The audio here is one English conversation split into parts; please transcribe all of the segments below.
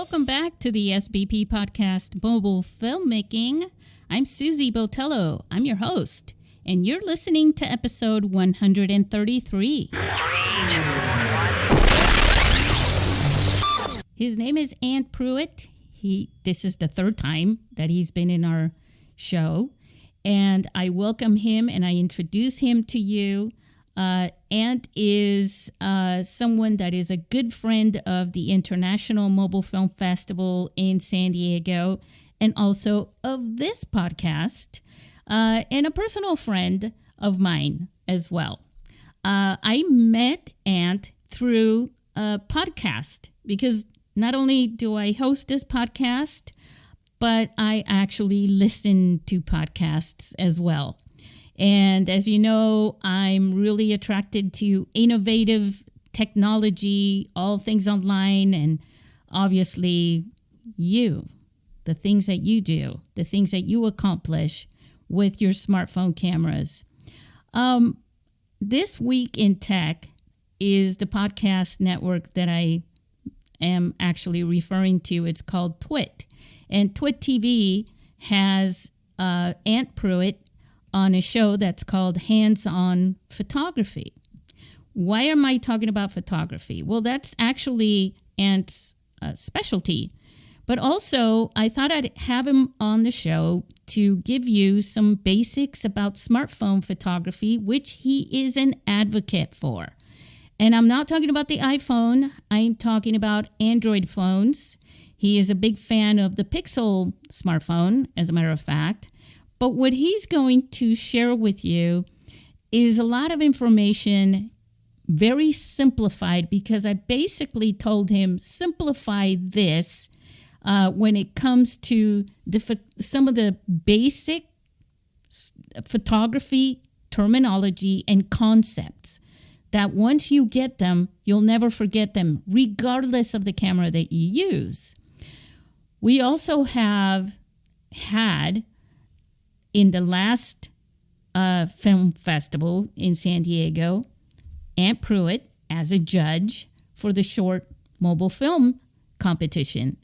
Welcome back to the SBP Podcast Mobile Filmmaking. I'm Susy Botello. I'm your host, and you're listening to episode 133. His name is Ant Pruitt. This is the third time that he's been in our show, and I welcome him and I introduce him to you. Ant is someone that is a good friend of the International Mobile Film Festival in San Diego and also of this podcast and a personal friend of mine as well. I met Ant through a podcast because not only do I host this podcast, but I actually listen to podcasts as well. And as you know, I'm really attracted to innovative technology, all things online, and obviously the things that you do, the things that you accomplish with your smartphone cameras. This Week in Tech is the podcast network that I am actually referring to. It's called Twit. And Twit TV has Ant Pruitt on a show that's called Hands-On Photography. Why am I talking about photography? Well, that's actually Ant's specialty. But also, I thought I'd have him on the show to give you some basics about smartphone photography, which he is an advocate for. And I'm not talking about the iPhone. I'm talking about Android phones. He is a big fan of the Pixel smartphone, as a matter of fact. But what he's going to share with you is a lot of information, very simplified, because I basically told him, simplify this when it comes to some of the basic photography terminology and concepts that once you get them, you'll never forget them, regardless of the camera that you use. We also have had, in the last film festival in San Diego, Ant Pruitt as a judge for the short mobile film competition.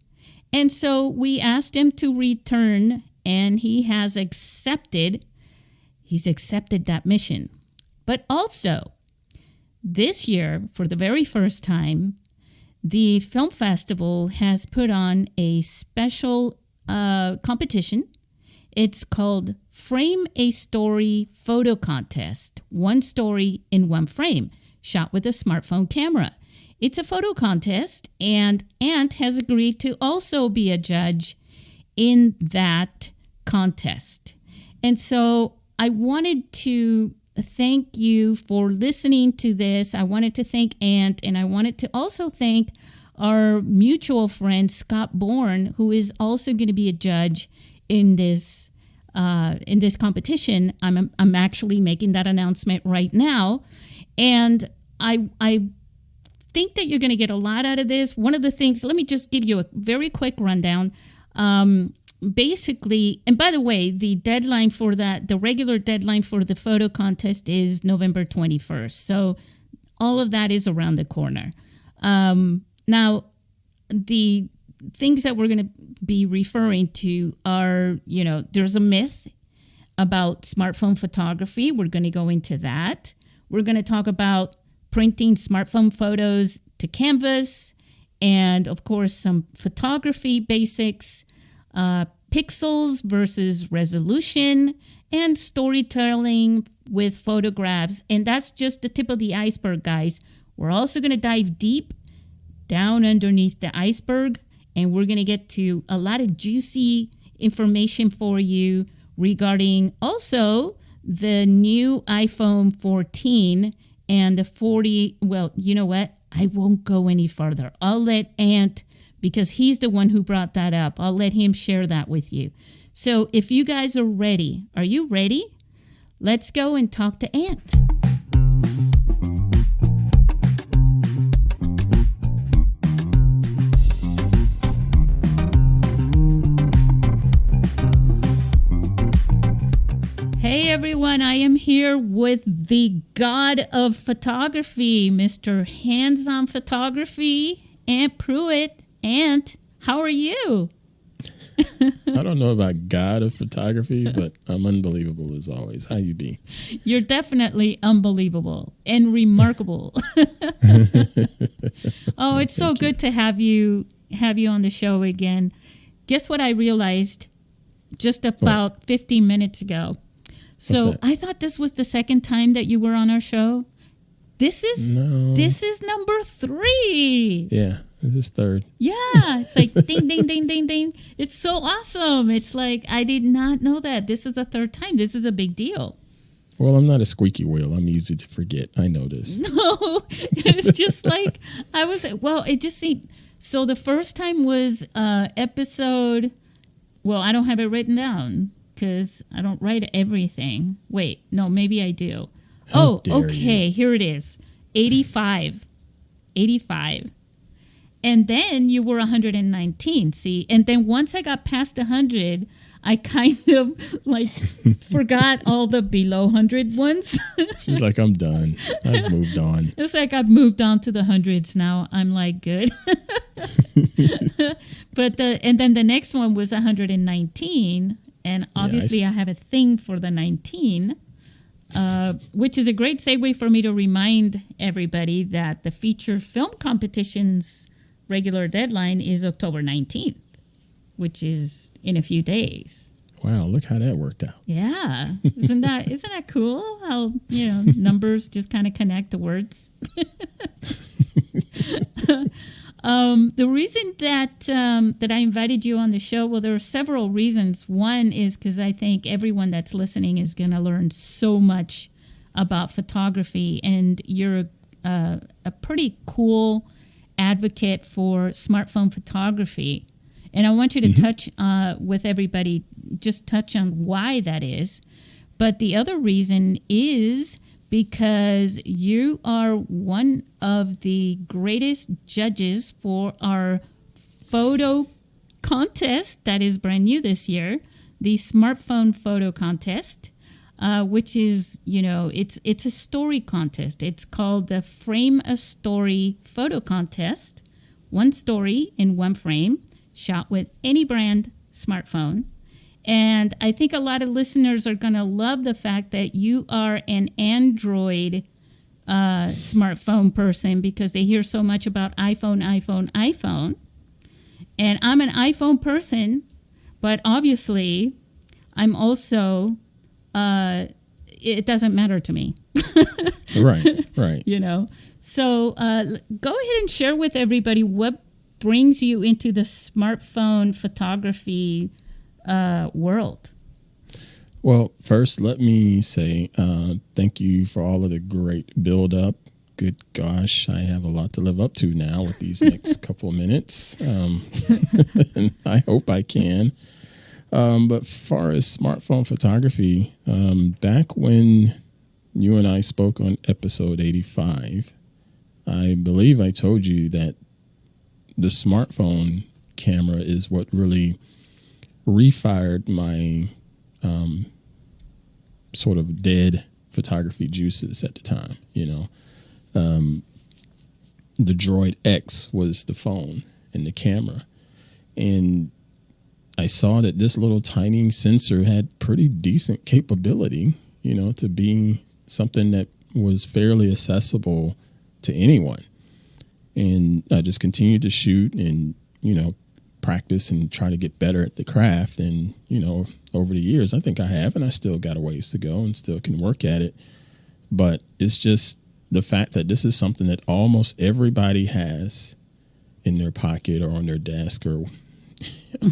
And so we asked him to return, and he has accepted that mission. But also, this year, for the very first time, the film festival has put on a special competition. It's called Frame a Story Photo Contest. One story in one frame, shot with a smartphone camera. It's a photo contest, and Ant has agreed to also be a judge in that contest. And so I wanted to thank you for listening to this. I wanted to thank Ant, and I wanted to also thank our mutual friend, Scott Bourne, who is also going to be a judge in this competition. I'm actually making that announcement right now, and I think that you're going to get a lot out of this. One of the things, let me just give you a very quick rundown. Basically, and by the way, the deadline for that, the regular deadline for the photo contest is November 21st. So all of that is around the corner. Now, the things that we're going to be referring to are, there's a myth about smartphone photography. We're going to go into that. We're going to talk about printing smartphone photos to canvas, and of course, some photography basics, pixels versus resolution, and storytelling with photographs. And that's just the tip of the iceberg, guys. We're also going to dive deep down underneath the iceberg, and we're going to get to a lot of juicy information for you regarding also the new iPhone 14 and the 40. Well, you know what? I won't go any further. I'll let Ant, because he's the one who brought that up, I'll let him share that with you. So if you guys are ready, are you ready? Let's go and talk to Ant. Hey everyone, I am here with the god of photography, Mr. Hands-On Photography, Ant Pruitt. Ant, How are you? I don't know about God of photography, but I'm unbelievable as always. How you be? You're definitely unbelievable and remarkable. Oh, it's so good to have you on the show again. Guess what I realized just about 15 minutes ago? So I thought this was the second time that you were on our show. This is number 3. Yeah, this is 3rd. Yeah, it's like ding, ding, ding, ding, ding. It's so awesome. It's like, I did not know that. This is the 3rd time. This is a big deal. Well, I'm not a squeaky wheel. I'm easy to forget. I know this. No, it's just like, it just seemed, so the first time was episode, well, I don't have it written down because I don't write everything. Wait, no, maybe I do. How dare okay, you. here it is. 85. And then you were 119, see? And then once I got past 100, I kind of like forgot all the below 100 ones. She's like, I'm done. I've moved on. It's like I've moved on to the hundreds now. I'm like, good. And then the next one was 119. And obviously I have a thing for the 19. Which is a great segue for me to remind everybody that the feature film competition's regular deadline is October 19th, which is in a few days. Wow, look how that worked out. Yeah. Isn't that cool? How, numbers just kind of connect to words. The reason that I invited you on the show, well, there are several reasons. One is because I think everyone that's listening is going to learn so much about photography, and you're a pretty cool advocate for smartphone photography. And I want you to touch with everybody, just touch on why that is. But the other reason is because you are one of the greatest judges for our photo contest that is brand new this year, the smartphone photo contest, which is, it's a story contest. It's called the Frame a Story Photo Contest. One story in one frame, shot with any brand smartphone. And I think a lot of listeners are going to love the fact that you are an Android smartphone person because they hear so much about iPhone. And I'm an iPhone person, but obviously I'm also, it doesn't matter to me. Right. So go ahead and share with everybody what brings you into the smartphone photography world. Well, first, let me say thank you for all of the great build-up. Good gosh, I have a lot to live up to now with these next couple of minutes. And I hope I can. But as far as smartphone photography, back when you and I spoke on episode 85, I believe I told you that the smartphone camera is what really refired my sort of dead photography juices at the time. The Droid X was the phone and the camera, and I saw that this little tiny sensor had pretty decent capability, to be something that was fairly accessible to anyone. And I just continued to shoot and practice and try to get better at the craft. And, over the years, I think I have, and I still got a ways to go and still can work at it. But it's just the fact that this is something that almost everybody has in their pocket or on their desk or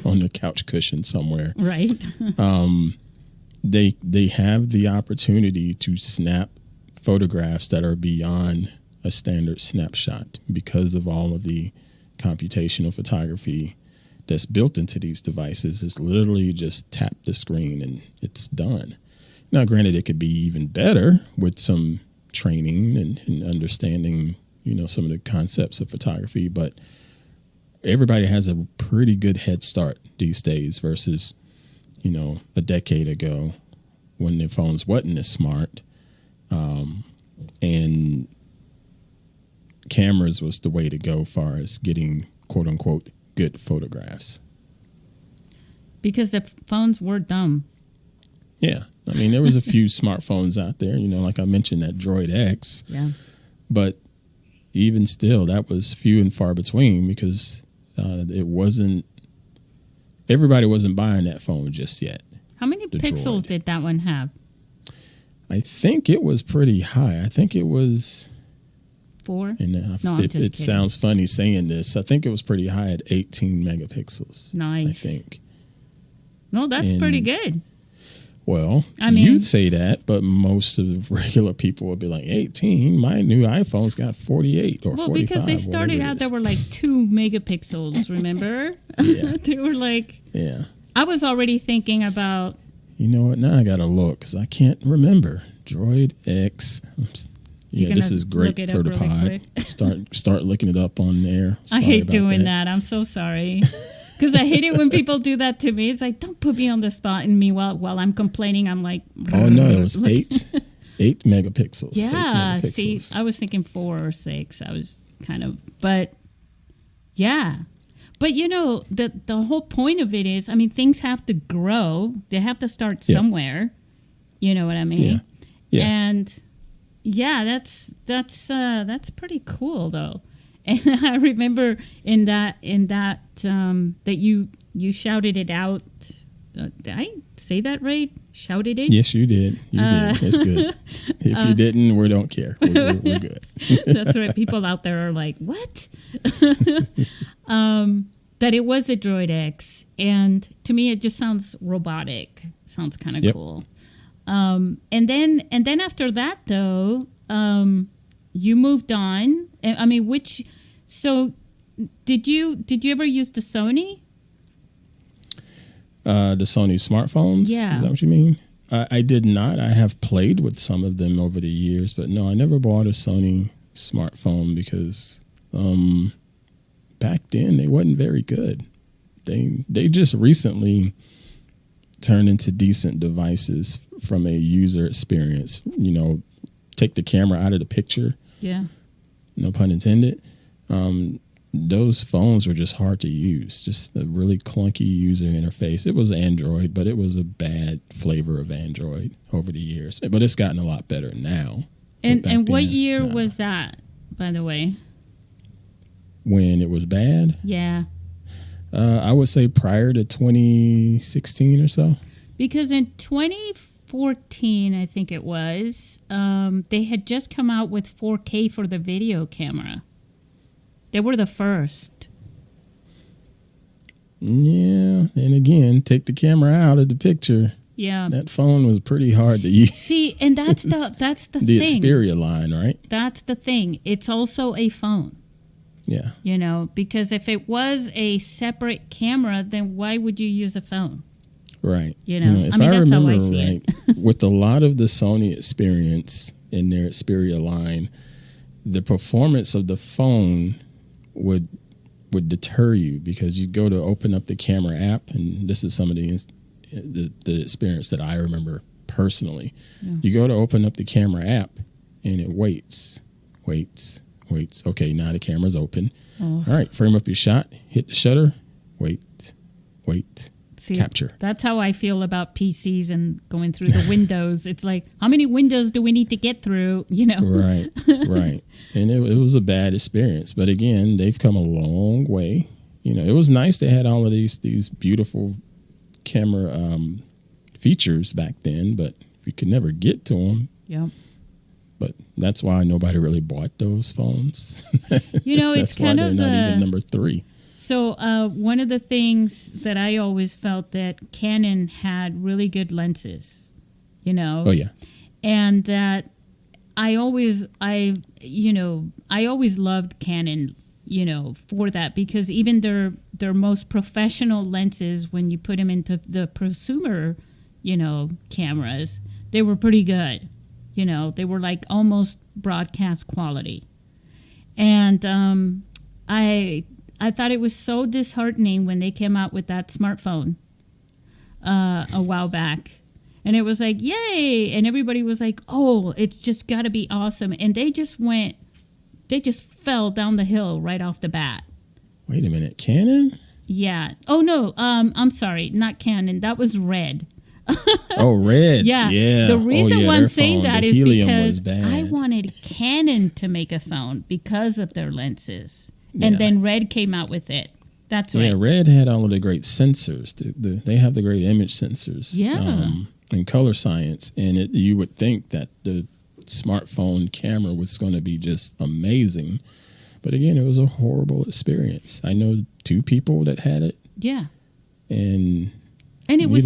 on their couch cushion somewhere. Right. They have the opportunity to snap photographs that are beyond a standard snapshot because of all of the computational photography that's built into these devices. Is literally just tap the screen and it's done. Now, granted, it could be even better with some training and understanding, some of the concepts of photography, but everybody has a pretty good head start these days versus, a decade ago when their phones wasn't as smart. And cameras was the way to go as far as getting quote unquote good photographs. Because the phones were dumb. Yeah. I mean, there was a few smartphones out there, like I mentioned, that Droid X. Yeah. But even still, that was few and far between because everybody wasn't buying that phone just yet. How many pixels did that one have? I think it was pretty high. I think it was 4. And I'm just kidding. It sounds funny saying this. I think it was pretty high at 18 megapixels. Nice. I think. No, that's pretty good. Well, you'd say that, but most of the regular people would be like, 18? My new iPhone's got 48 or 45. Well, because they started out, there were like 2 megapixels, remember? Yeah. They were like... Yeah. I was already thinking about... You know what? Now I got to look because I can't remember. Droid X. Yeah, this is great for the pod. Start looking it up on there. I hate doing that. I'm so sorry. Because I hate it when people do that to me. It's like, don't put me on the spot. And meanwhile, while I'm complaining, I'm like... Oh, no, it was 8 megapixels. Yeah, 8 megapixels. See, I was thinking 4 or 6. I was kind of... But, yeah. But, the whole point of it is, I mean, things have to grow. They have to start somewhere. You know what I mean? Yeah. And, yeah, that's pretty cool, though. And I remember in that that you shouted it out. Did I say that right? Shouted it? Yes, you did. You did. It's good. If you didn't, we don't care. We're good. That's right. People out there are like, what? That it was a Droid X. And to me, it just sounds robotic. Sounds kind of cool. And then after that, though, you moved on. I mean, so did you ever use the Sony? The Sony smartphones? Yeah. Is that what you mean? I did not. I have played with some of them over the years, but no, I never bought a Sony smartphone because back then they wasn't very good. They just recently turned into decent devices from a user experience. Take the camera out of the picture. Yeah. No pun intended. Those phones were just hard to use. Just a really clunky user interface. It was Android, but it was a bad flavor of Android over the years. But it's gotten a lot better now. And what year was that, by the way? When it was bad? Yeah. I would say prior to 2016 or so. Because in 2014, I think it was, they had just come out with 4K for the video camera. They were the first. Yeah, and again, take the camera out of the picture. Yeah. That phone was pretty hard to use. See, and that's the thing. The Xperia line, right? That's the thing. It's also a phone. Yeah. Because if it was a separate camera, then why would you use a phone? Right. If I that's remember how I see right, it. with a lot of the Sony experience in their Xperia line, the performance of the phone would deter you because you go to open up the camera app, and this is some of the experience that I remember personally. Yeah. You go to open up the camera app, and it waits. Okay, now the camera's open. Oh. All right, frame up your shot, hit the shutter, wait. See, capture. That's how I feel about PCs and going through the windows. It's like, how many windows do we need to get through? Right. And it was a bad experience. But again, they've come a long way. It was nice they had all of these beautiful camera features back then, but you could never get to them. Yeah. But that's why nobody really bought those phones. It's kind of not even number 3. So one of the things that I always felt that Canon had really good lenses, Oh yeah. And that I always loved Canon, for that, because even their most professional lenses, when you put them into the prosumer, cameras, they were pretty good. They were like almost broadcast quality. And I thought it was so disheartening when they came out with that smartphone a while back. And it was like, yay! And everybody was like, oh, it's just got to be awesome. And they just fell down the hill right off the bat. Wait a minute, Canon? Yeah. Oh no. I'm sorry, not Canon. That was Red. Oh, Red. Yeah. The reason why I'm saying that is because bad. I wanted Canon to make a phone because of their lenses, and then Red came out with it. That's right. Yeah, Red had all of the great sensors. They have the great image sensors. Yeah. And color science, and you would think that the smartphone camera was going to be just amazing, but again, it was a horrible experience. I know 2 people that had it. Yeah. And it was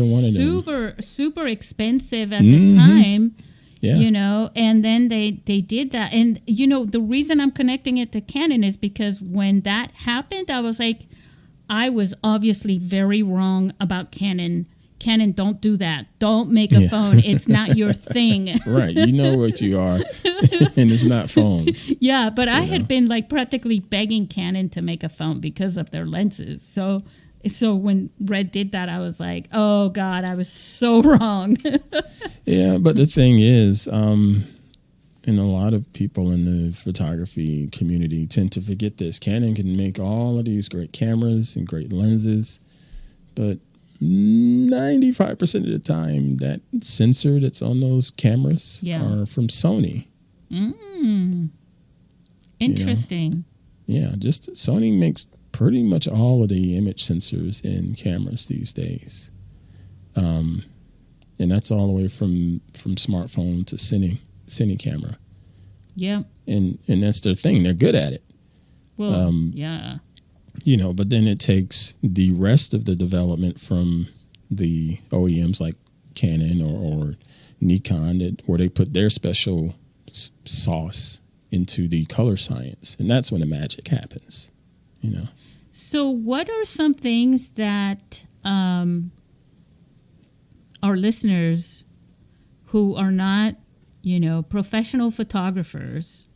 super expensive at the time. Yeah. You know, and then they did that. And, you know, the reason I'm connecting it to Canon is because when that happened, I was like, I was obviously very wrong about Canon. Canon, don't do that. Don't make a phone. It's not your thing. Right. You know what you are, and it's not phones. Yeah, but I had been like practically begging Canon to make a phone because of their lenses. So when Red did that, I was like, oh, God, I was so wrong. Yeah, but the thing is, and a lot of people in the photography community tend to forget this. Canon can make all of these great cameras and great lenses, but 95% of the time, that sensor that's on those cameras are from Sony. Interesting. You know? Yeah, just Sony makes pretty much all of the image sensors in cameras these days. And that's all the way from smartphone to cine camera. Yeah. And that's their thing. They're good at it. Well, yeah. You know, but then it takes the rest of the development from the OEMs like Canon or Nikon, where they put their special sauce into the color science. And that's when the magic happens, you know. So what are some things that our listeners who are not, you know, professional photographers,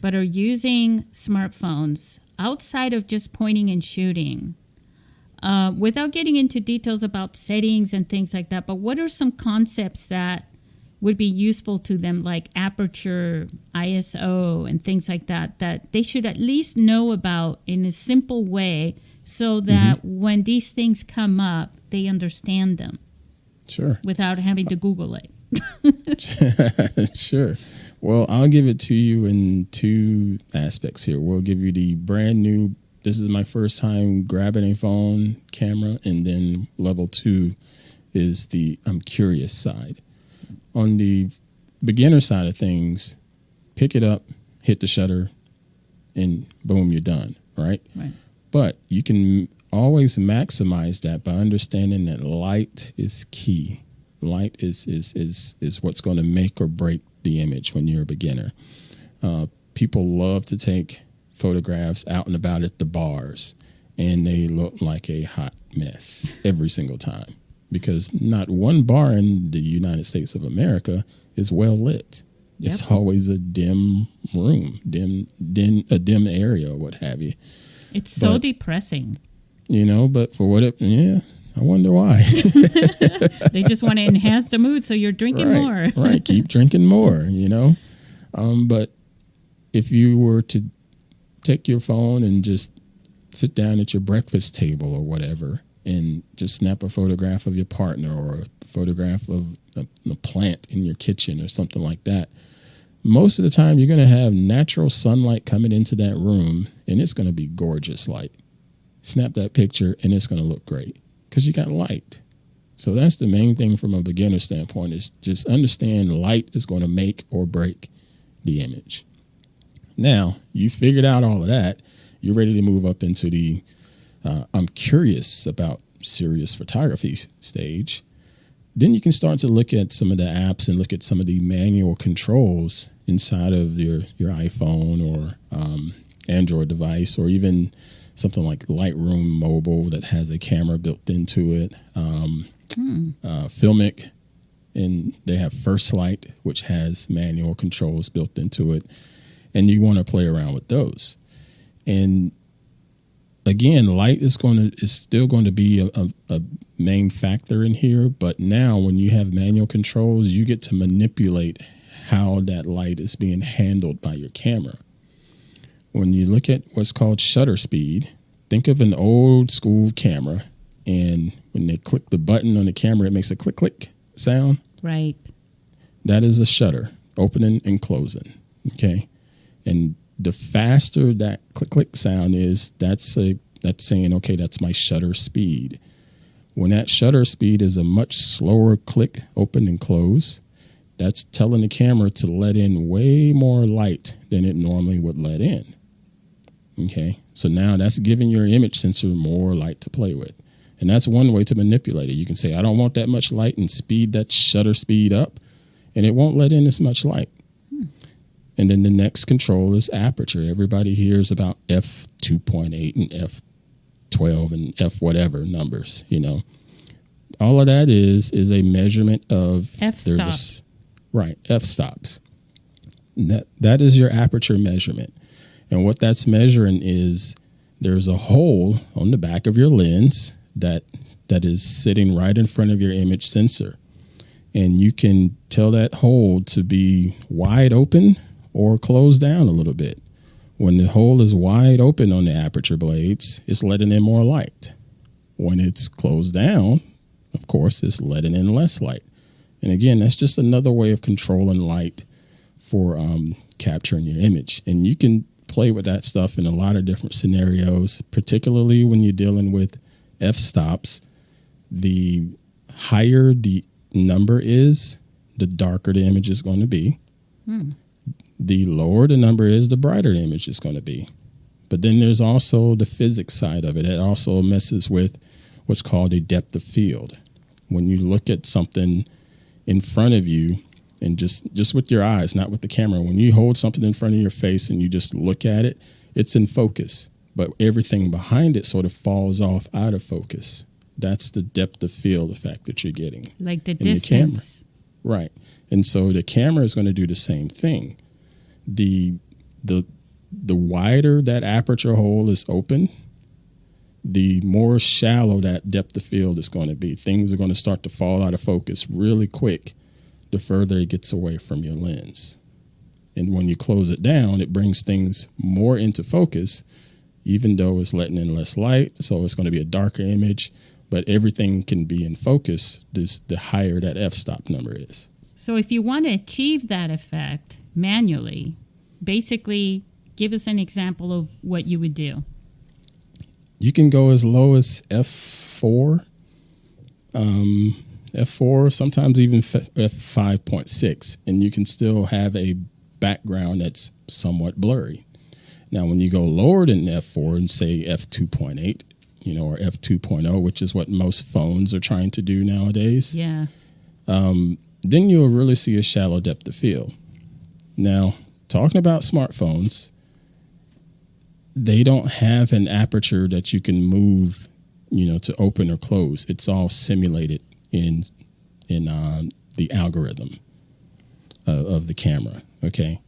but are using smartphones outside of just pointing and shooting, without getting into details about settings and things like that, but what are some concepts that would be useful to them, like aperture, ISO, and things like that, that they should at least know about in a simple way so that when these things come up, they understand them? Sure. Without having to Google it. Sure. Well, I'll give it to you in 2 aspects here. We'll give you the brand new, this is my first time grabbing a phone camera, and then level 2 is the I'm curious side. On the beginner side of things, pick it up, hit the shutter, and boom, you're done, right? But you can always maximize that by understanding that light is key. Light is what's going to make or break the image when you're a beginner. People love to take photographs out and about at the bars, and they look like a hot mess every single time, because not one bar in the United States of America is well lit. It's always a dim room, a dim area, or what have you. It's so depressing. You know, but for what I wonder why. They just want to enhance the mood, so you're drinking more. Right, keep drinking more, you know. But if you were to take your phone and just sit down at your breakfast table or whatever and just snap a photograph of your partner or a photograph of a plant in your kitchen or something like that, most of the time you're going to have natural sunlight coming into that room, and it's going to be gorgeous light. Snap that picture, and it's going to look great because you got light. So that's the main thing from a beginner standpoint, is just understand light is going to make or break the image. Now, you figured out all of that. You're ready to move up into the I'm curious about serious photography stage. Then you can start to look at some of the apps and look at some of the manual controls inside of your iPhone or Android device, or even something like Lightroom Mobile that has a camera built into it. Filmic, and they have First Light, which has manual controls built into it. And you want to play around with those. And again, light is still going to be a main factor in here. But now when you have manual controls, you get to manipulate how that light is being handled by your camera. When you look at what's called shutter speed, think of an old school camera, and when they click the button on the camera, it makes a click, click sound. Right. That is a shutter opening and closing. Okay. And the faster that click, click sound is, that's saying, okay, that's my shutter speed. When that shutter speed is a much slower click, open and close, that's telling the camera to let in way more light than it normally would let in. Okay. So now that's giving your image sensor more light to play with. And that's one way to manipulate it. You can say, I don't want that much light, and speed that shutter speed up, and it won't let in as much light. And then the next control is aperture. Everybody hears about f2.8 and f12 and f whatever numbers, you know. All of that is a measurement of f-stop. Right, f-stops. That is your aperture measurement. And what that's measuring is there's a hole on the back of your lens that is sitting right in front of your image sensor. And you can tell that hole to be wide open or closed down a little bit. When the hole is wide open on the aperture blades, it's letting in more light. When it's closed down, of course, it's letting in less light. And again, that's just another way of controlling light for capturing your image. And you can play with that stuff in a lot of different scenarios, particularly when you're dealing with f-stops. The higher the number is, the darker the image is going to be. The lower the number is, the brighter the image is going to be. But then there's also the physics side of it. It also messes with what's called a depth of field. When you look at something in front of you, and just with your eyes, not with the camera, when you hold something in front of your face and you just look at it, it's in focus. But everything behind it sort of falls off out of focus. That's the depth of field effect that you're getting. Like the in distance. The camera. Right. And so the camera is going to do the same thing. The wider that aperture hole is open, the more shallow that depth of field is going to be. Things are going to start to fall out of focus really quick the further it gets away from your lens. And when you close it down, it brings things more into focus, even though it's letting in less light. So it's going to be a darker image, but everything can be in focus the higher that f-stop number is. So if you want to achieve that effect manually, basically give us an example of what you would do. You can go as low as f4, sometimes even f5.6, and you can still have a background that's somewhat blurry. Now, when you go lower than f4 and say f2.8, or f2.0, which is what most phones are trying to do nowadays, then you'll really see a shallow depth of field. Now, talking about smartphones, they don't have an aperture that you can move, to open or close. It's all simulated in the algorithm of the camera, okay?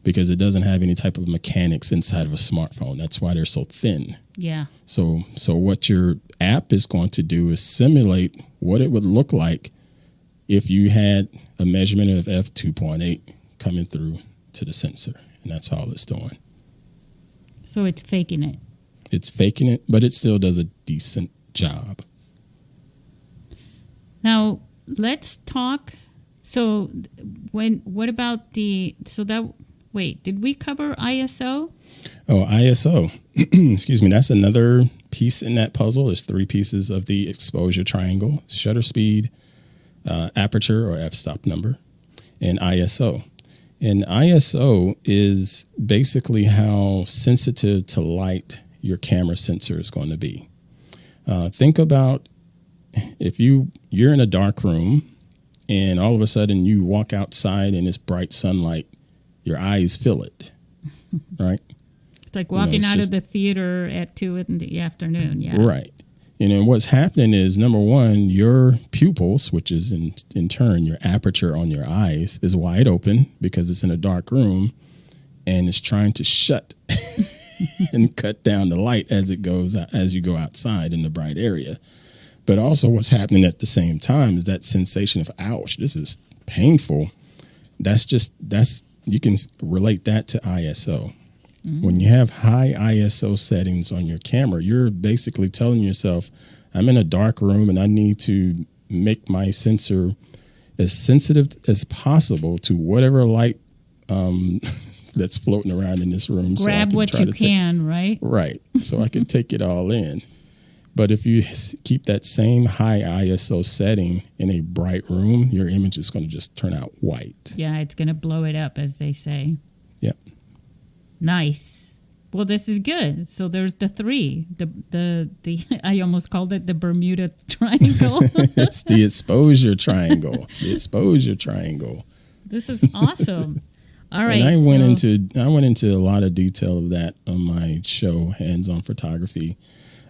Because it doesn't have any type of mechanics inside of a smartphone. That's why they're so thin. Yeah. So what your app is going to do is simulate what it would look like if you had a measurement of f2.8 coming through to the sensor, and that's all it's doing. So it's faking it. It's faking it, but it still does a decent job. Now, let's talk. So did we cover ISO? Oh, ISO. Excuse me. That's another piece in that puzzle. There's 3 pieces of the exposure triangle: shutter speed, aperture or f-stop number, and ISO. And ISO is basically how sensitive to light your camera sensor is going to be. Think about if you're in a dark room and all of a sudden you walk outside in this bright sunlight, your eyes feel it, right? It's like walking out of the theater at 2 in the afternoon. Yeah. Right. And what's happening is, number one, your pupils, which is in turn your aperture on your eyes, is wide open because it's in a dark room, and it's trying to shut and cut down the light as you go outside in the bright area. But also what's happening at the same time is that sensation of, ouch, this is painful. You can relate that to ISO. When you have high ISO settings on your camera, you're basically telling yourself, I'm in a dark room and I need to make my sensor as sensitive as possible to whatever light that's floating around in this room. Grab what you can, right? Right. So I can take it all in. But if you keep that same high ISO setting in a bright room, your image is going to just turn out white. Yeah, it's going to blow it up, as they say. Yep. Nice. Well, this is good. So there's the three. The I almost called it the Bermuda Triangle. It's the exposure triangle. The exposure triangle. This is awesome. All right. And I went into a lot of detail of that on my show, Hands on Photography.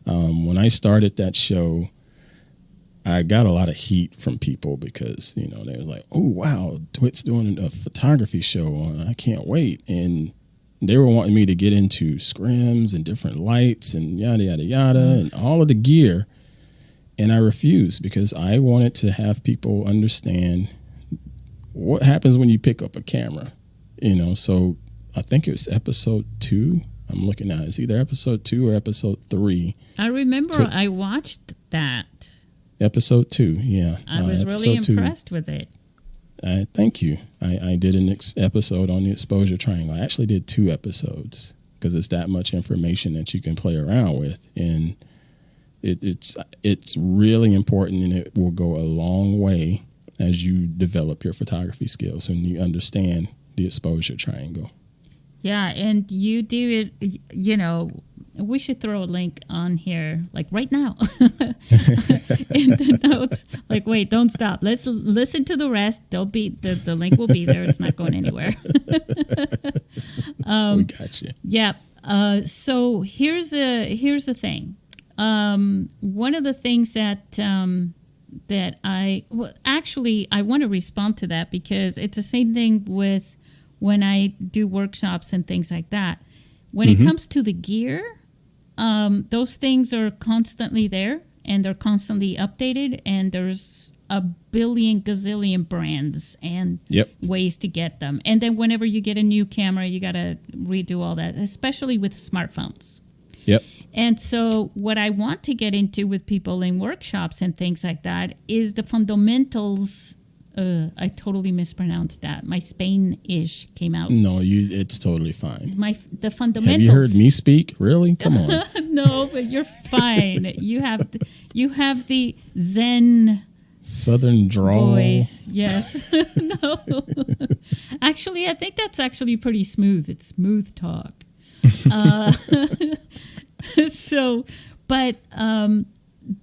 When I started that show, I got a lot of heat from people because, they were like, oh, wow, Twit's doing a photography show. I can't wait. And they were wanting me to get into scrims and different lights and yada, yada, yada, and all of the gear. And I refused because I wanted to have people understand what happens when you pick up a camera. So I think it was episode 2. I'm looking at it's either episode 2 or episode 3. I remember I watched that. Episode 2, yeah. I was really impressed with it. Thank you. I did an episode on the exposure triangle. I actually did 2 episodes because it's that much information that you can play around with. And it's really important, and it will go a long way as you develop your photography skills and you understand the exposure triangle. Yeah, and you do it, we should throw a link on here, like right now, in the notes. Like, wait, don't stop. Let's listen to the rest. The link will be there. It's not going anywhere. We got you. Yeah. So here's the thing. One of the things that I want to respond to that because it's the same thing with when I do workshops and things like that. When it comes to the gear, those things are constantly there and they're constantly updated, and there's a billion gazillion brands and ways to get them. And then whenever you get a new camera, you got to redo all that, especially with smartphones. Yep. And so what I want to get into with people in workshops and things like that is the fundamentals. I totally mispronounced that. My Spain-ish came out. No, it's totally fine. The fundamentals. Have you heard me speak? Really? Come on. No, but you're fine. You have the Zen Southern drawl voice. Yes. No. Actually, I think that's actually pretty smooth. It's smooth talk.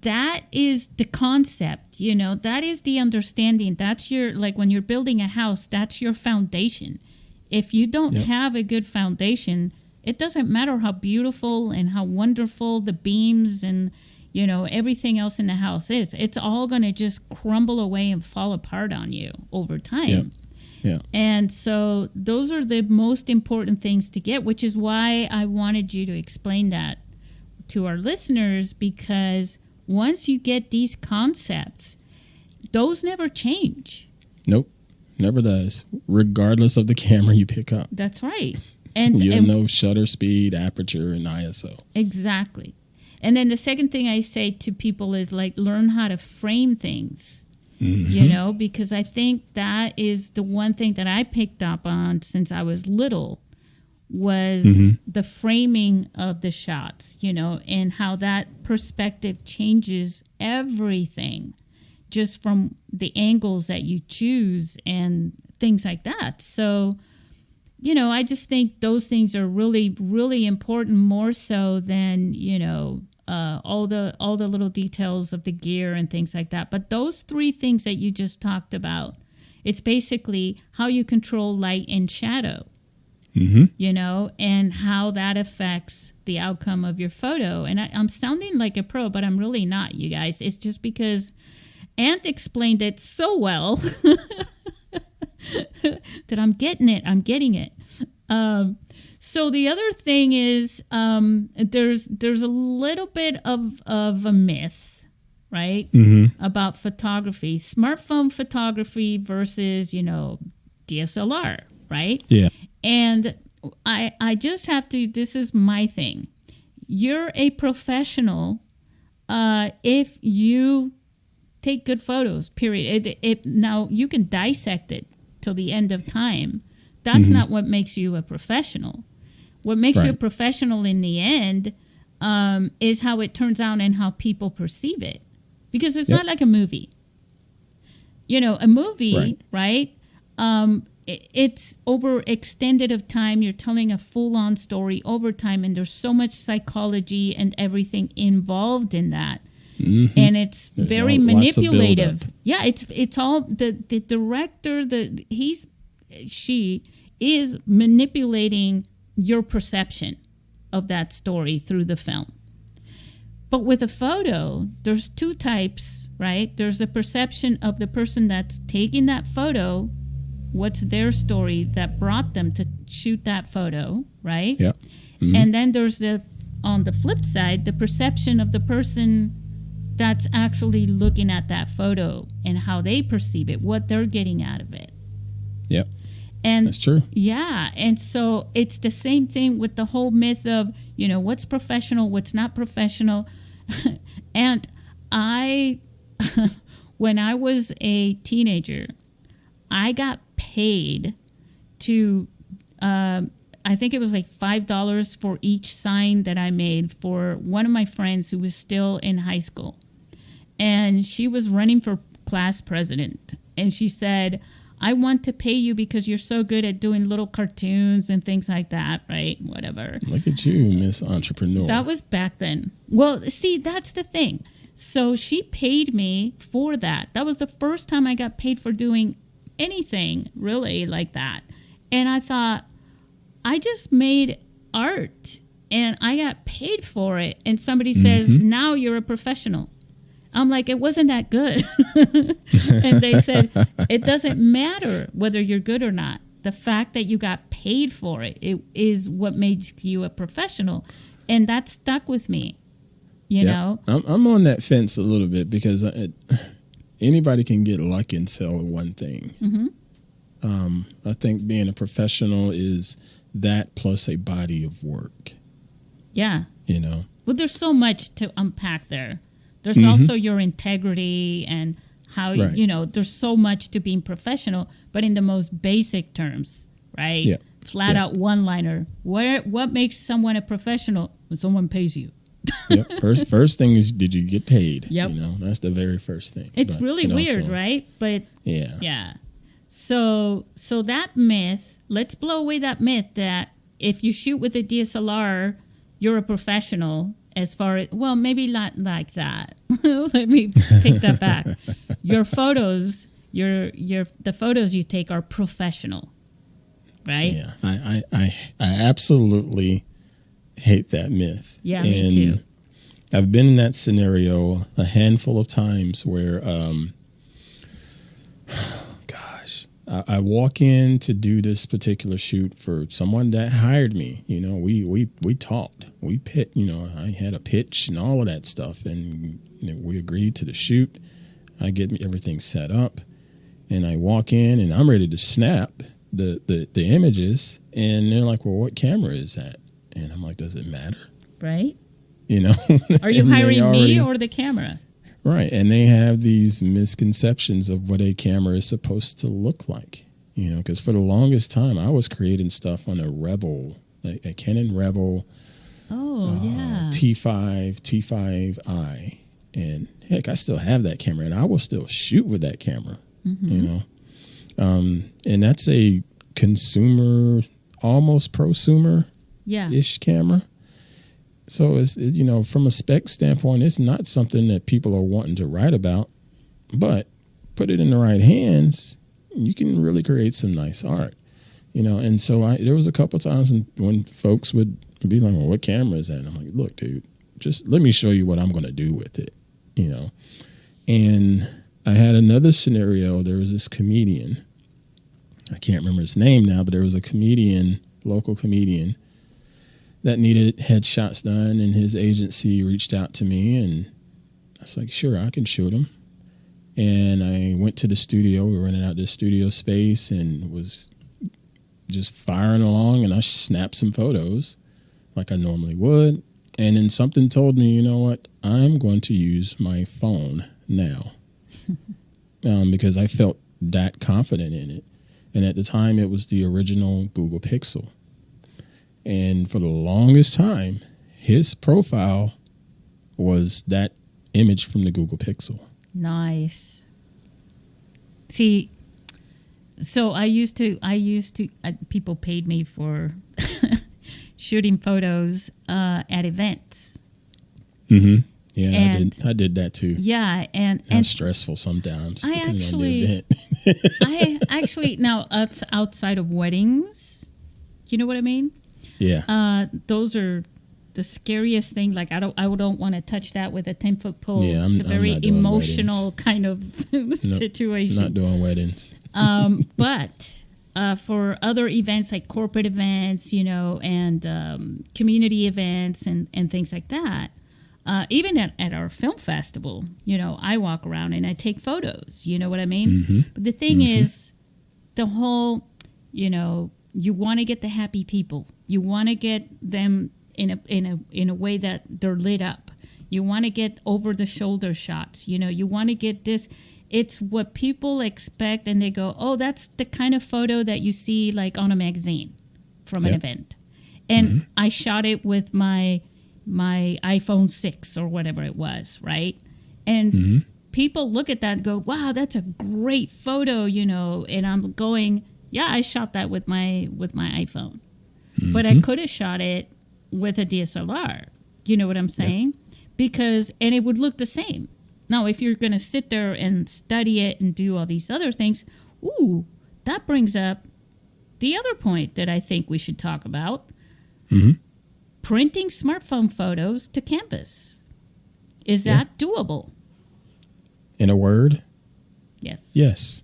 That is the concept, that is the understanding. That's when you're building a house, that's your foundation. If you don't have a good foundation, it doesn't matter how beautiful and how wonderful the beams and, everything else in the house is. It's all going to just crumble away and fall apart on you over time. Yeah. And so those are the most important things to get, which is why I wanted you to explain that to our listeners, because once you get these concepts, those never change. Nope, never does, regardless of the camera you pick up. That's right. And you know shutter speed, aperture, and ISO. Exactly. And then the second thing I say to people is learn how to frame things, because I think that is the one thing that I picked up on since I was little was the framing of the shots, and how that perspective changes everything just from the angles that you choose and things like that. So, I just think those things are really, really important, more so than, all the little details of the gear and things like that. But those 3 things that you just talked about, it's basically how you control light and shadow. And how that affects the outcome of your photo. And I'm sounding like a pro, but I'm really not, you guys. It's just because Ant explained it so well that I'm getting it. So the other thing is there's a little bit of a myth, right, about photography, smartphone photography versus, DSLR, right? Yeah. And I just have to, this is my thing. You're a professional if you take good photos, period. Now, you can dissect it till the end of time. That's not what makes you a professional. What makes you a professional in the end is how it turns out and how people perceive it. Because it's not like a movie. You know, a movie, right? It's over extended of time. You're telling a full-on story over time, and there's so much psychology and everything involved in that. And it's very manipulative. Yeah, it's all the director. She is manipulating your perception of that story through the film. But with a photo, there's two types, right? There's the perception of the person that's taking that photo. What's their story that brought them to shoot that photo, right? Yeah. And then there's on the flip side, the perception of the person that's actually looking at that photo and how they perceive it, what they're getting out of it. Yeah. And that's true. Yeah. And so it's the same thing with the whole myth of, you know, what's professional, what's not professional. And when I was a teenager, I got paid to, I think it was like $5 for each sign that I made for one of my friends who was still in high school. And she was running for class president. And she said, I want to pay you because you're so good at doing little cartoons and things like that, right? Whatever. Look at you, Miss Entrepreneur. That was back then. Well, see, that's the thing. So she paid me for that. That was the first time I got paid for doing anything really like that. And I thought, I just made art and I got paid for it. And somebody says, now you're a professional. I'm like, it wasn't that good. And they said, it doesn't matter whether you're good or not. The fact that you got paid for it is what makes you a professional. And that stuck with me, you know? I'm on that fence a little bit because anybody can get lucky and sell one thing. I think being a professional is that plus a body of work. Yeah. You know? Well, there's so much to unpack there. There's also your integrity and how, you know, there's so much to being professional, but in the most basic terms, right? Yeah. Flat out one-liner. What makes someone a professional? When someone pays you. Yep. First thing is, did you get paid? Yep. You know, that's the very first thing. It's really weird, right? But yeah. So that myth, let's blow away that myth that if you shoot with a DSLR, you're a professional. As far as, well, maybe not like that. Let me take that back. Your photos, the photos you take are professional, right? Yeah, I absolutely hate that myth. Yeah, me too. I've been in that scenario a handful of times where, I walk in to do this particular shoot for someone that hired me. You know, we talked, we pitched, you know, I had a pitch and all of that stuff, and we agreed to the shoot. I get everything set up, and I walk in and I'm ready to snap the images, and they're like, "Well, what camera is that?" And I'm like, "Does it matter?" Right. You know. Are you hiring me or the camera? Right, and they have these misconceptions of what a camera is supposed to look like, you know, because for the longest time I was creating stuff on a Rebel, like a Canon Rebel T5, T5i, and heck, I still have that camera, and I will still shoot with that camera, you know, and that's a consumer, almost prosumer-ish camera. So it's, you know, from a spec standpoint, it's not something that people are wanting to write about, but put it in the right hands, you can really create some nice art, you know. And so there was a couple of times when folks would be like, "Well, what camera is that?" And I'm like, "Look, dude, just let me show you what I'm going to do with it," you know. And I had another scenario. There was this comedian. I can't remember his name now, but there was a comedian, local comedian, that needed headshots done, and his agency reached out to me, and I was like, sure, I can shoot them. And I went to the studio. We were renting out this studio space and was just firing along, and I snapped some photos like I normally would. And then something told me, you know what, I'm going to use my phone now because I felt that confident in it. And at the time, it was the original Google Pixel. And for the longest time, his profile was that image from the Google Pixel. Nice. See, so I used to, people paid me for shooting photos at events. Mm-hmm. Yeah, and I did that too. Yeah, and stressful sometimes. I actually now outside of weddings, you know what I mean? Yeah. Those are the scariest thing. Like I don't want to touch that with a 10-foot pole. Yeah, it's a very emotional weddings. Kind of situation. Not doing weddings. But for other events like corporate events, and community events and things like that. Even at our film festival, I walk around and I take photos. You know what I mean? Mm-hmm. But the thing is, the whole, you want to get the happy people. You want to get them in a way that they're lit up. You want to get over the shoulder shots. You want to get this. It's what people expect, and they go, "Oh, that's the kind of photo that you see like on a magazine from an event." And I shot it with my iPhone 6 or whatever it was, right? And people look at that and go, wow, that's a great photo, and I'm going, yeah, I shot that with my iPhone. But I could have shot it with a DSLR. You know what I'm saying? And it would look the same. Now, if you're going to sit there and study it and do all these other things, that brings up the other point that I think we should talk about. Printing smartphone photos to canvas. Is that doable? In a word? Yes. Yes.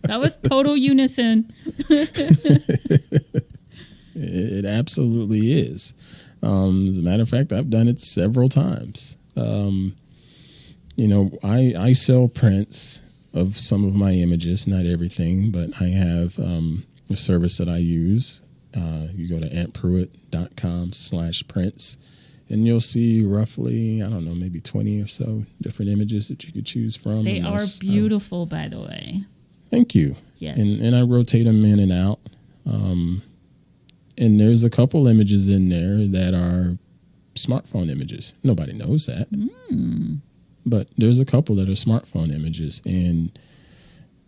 That was total unison. It absolutely is. As a matter of fact, I've done it several times. I sell prints of some of my images, not everything, but I have a service that I use. You go to antpruitt.com/prints, and you'll see roughly, I don't know, maybe 20 or so different images that you could choose from. They are beautiful, by the way. Thank you. Yes. And I rotate them in and out. And there's a couple images in there that are smartphone images. Nobody knows that. But there's a couple that are smartphone images. And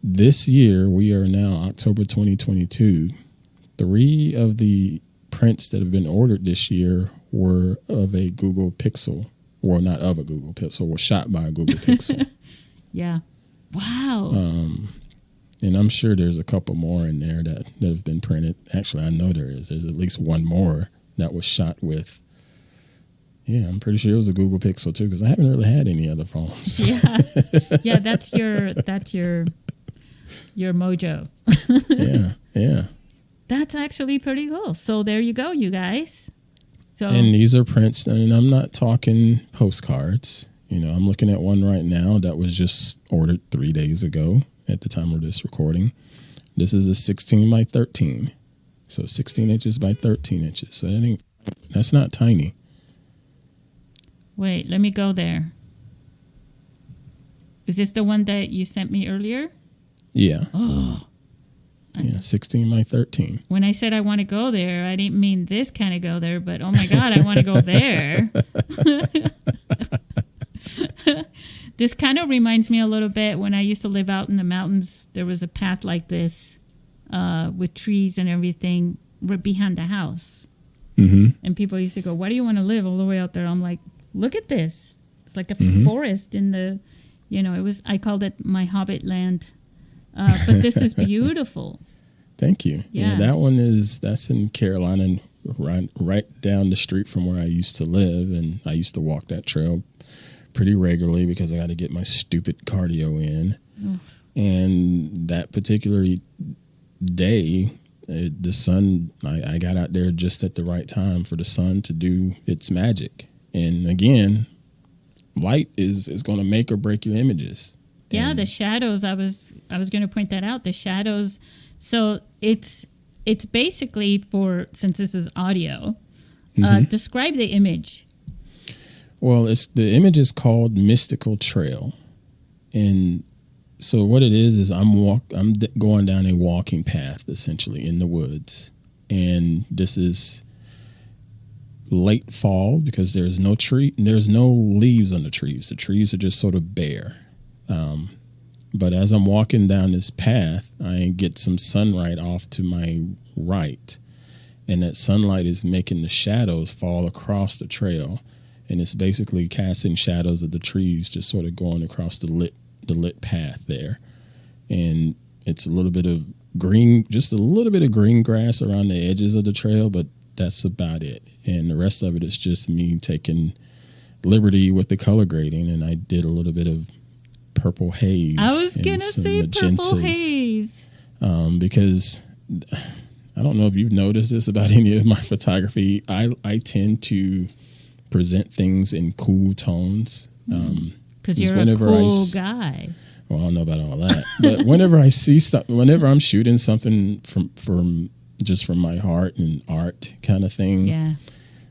this year, we are now October 2022. 3 of the prints that have been ordered this year were of a Google Pixel. Well, not of a Google Pixel, were shot by a Google Pixel. Yeah. Wow. And I'm sure there's a couple more in there that have been printed. Actually, I know there is. There's at least one more that was shot with. Yeah, I'm pretty sure it was a Google Pixel too, because I haven't really had any other phones. Yeah, that's your mojo. Yeah. That's actually pretty cool. So there you go, you guys. And these are prints, and I'm not talking postcards. I'm looking at one right now that was just ordered 3 days ago at the time of this recording. This is a 16 by 13. So 16 inches by 13 inches. So that's not tiny. Wait, let me go there. Is this the one that you sent me earlier? Yeah. Oh. Yeah, 16 by 13. When I said I want to go there, I didn't mean this kind of go there, but oh my God, I want to go there. This kind of reminds me a little bit when I used to live out in the mountains. There was a path like this with trees and everything behind the house. And people used to go, why do you want to live all the way out there? I'm like, look at this. It's like a forest in the, I called it my Hobbit land. But this is beautiful. Thank you. Yeah, that's in Carolina, right down the street from where I used to live. And I used to walk that trail pretty regularly because I got to get my stupid cardio in. And that particular day, the sun, I got out there just at the right time for the sun to do its magic. And again, light is going to make or break your images. Yeah, the shadows. I was going to point that out. The shadows. So it's basically since this is audio. Describe the image. Well, the image is called Mystical Trail, and so what it is I'm going down a walking path essentially in the woods, and this is late fall because there's no leaves on the trees. The trees are just sort of bare. But as I'm walking down this path, I get some sunlight off to my right, and that sunlight is making the shadows fall across the trail, and it's basically casting shadows of the trees just sort of going across the lit path there. And it's a little bit of green, just a little bit of green grass around the edges of the trail, but that's about it. And the rest of it is just me taking liberty with the color grading, and I did a little bit of purple haze. I was going to say purple haze. Because I don't know if you've noticed this about any of my photography. I tend to present things in cool tones. Because you're a cool guy. Well, I don't know about all that. But whenever I see stuff, whenever I'm shooting something from my heart and art kind of thing, yeah.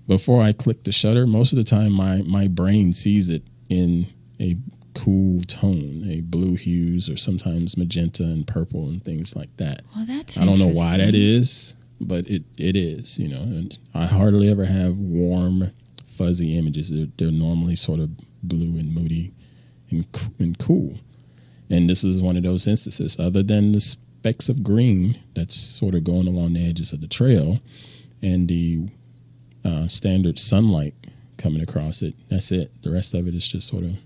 Before I click the shutter, most of the time my brain sees it in a cool tone, a blue hues or sometimes magenta and purple and things like that. Well, that's I don't know why that is, but it is, and I hardly ever have warm, fuzzy images. They're normally sort of blue and moody and cool. And this is one of those instances. Other than the specks of green that's sort of going along the edges of the trail and the standard sunlight coming across it, that's it. The rest of it is just sort of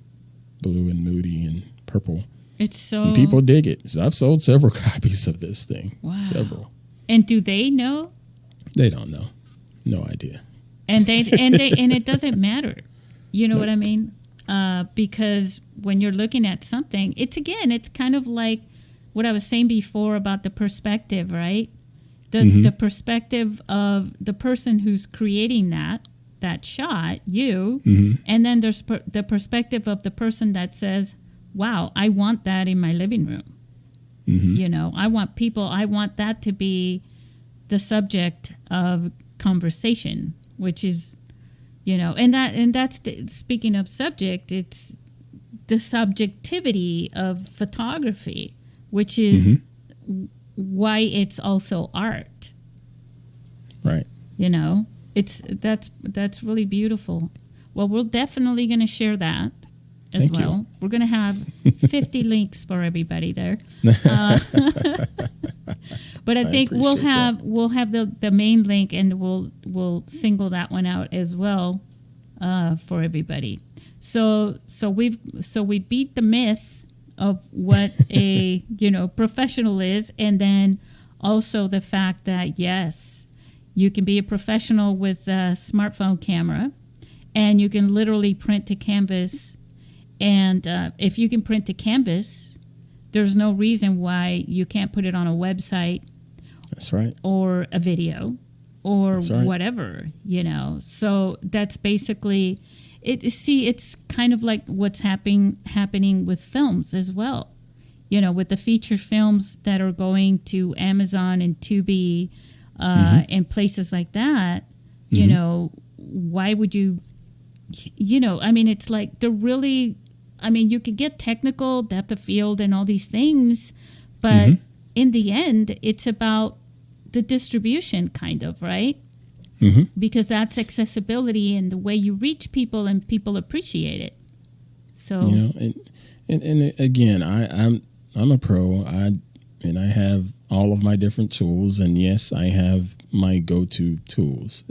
blue and moody and purple. It's so... And people dig it. So I've sold several copies of this thing. Wow. Several. And do they know? They don't know. No idea. And it doesn't matter. You know what I mean? Because when you're looking at something, it's kind of like what I was saying before about the perspective, right? That's the perspective of the person who's creating that shot, you, and then there's the perspective of the person that says, wow, I want that in my living room. I want that to be the subject of conversation, which is, and that's speaking of subject, it's the subjectivity of photography, which is why it's also art. Right. That's really beautiful. Well, we're definitely going to share that as Thank well. you. We're going to have 50 links for everybody there. But I think we'll have the main link, and we'll single that one out as well for everybody. So we beat the myth of what a professional is, and then also the fact that yes, you can be a professional with a smartphone camera, and you can literally print to canvas. And if you can print to canvas, there's no reason why you can't put it on a website. That's right. Or a video or That's right. whatever, So that's basically it. See, it's kind of like what's happening with films as well. With the feature films that are going to Amazon and Tubi, and places like that, why would you, it's like they're really, you could get technical, depth of field and all these things, but in the end, it's about the distribution kind of, right? Because that's accessibility and the way you reach people and people appreciate it. So, and again, I'm a pro. I have all of my different tools, and yes, I have my go-to tools.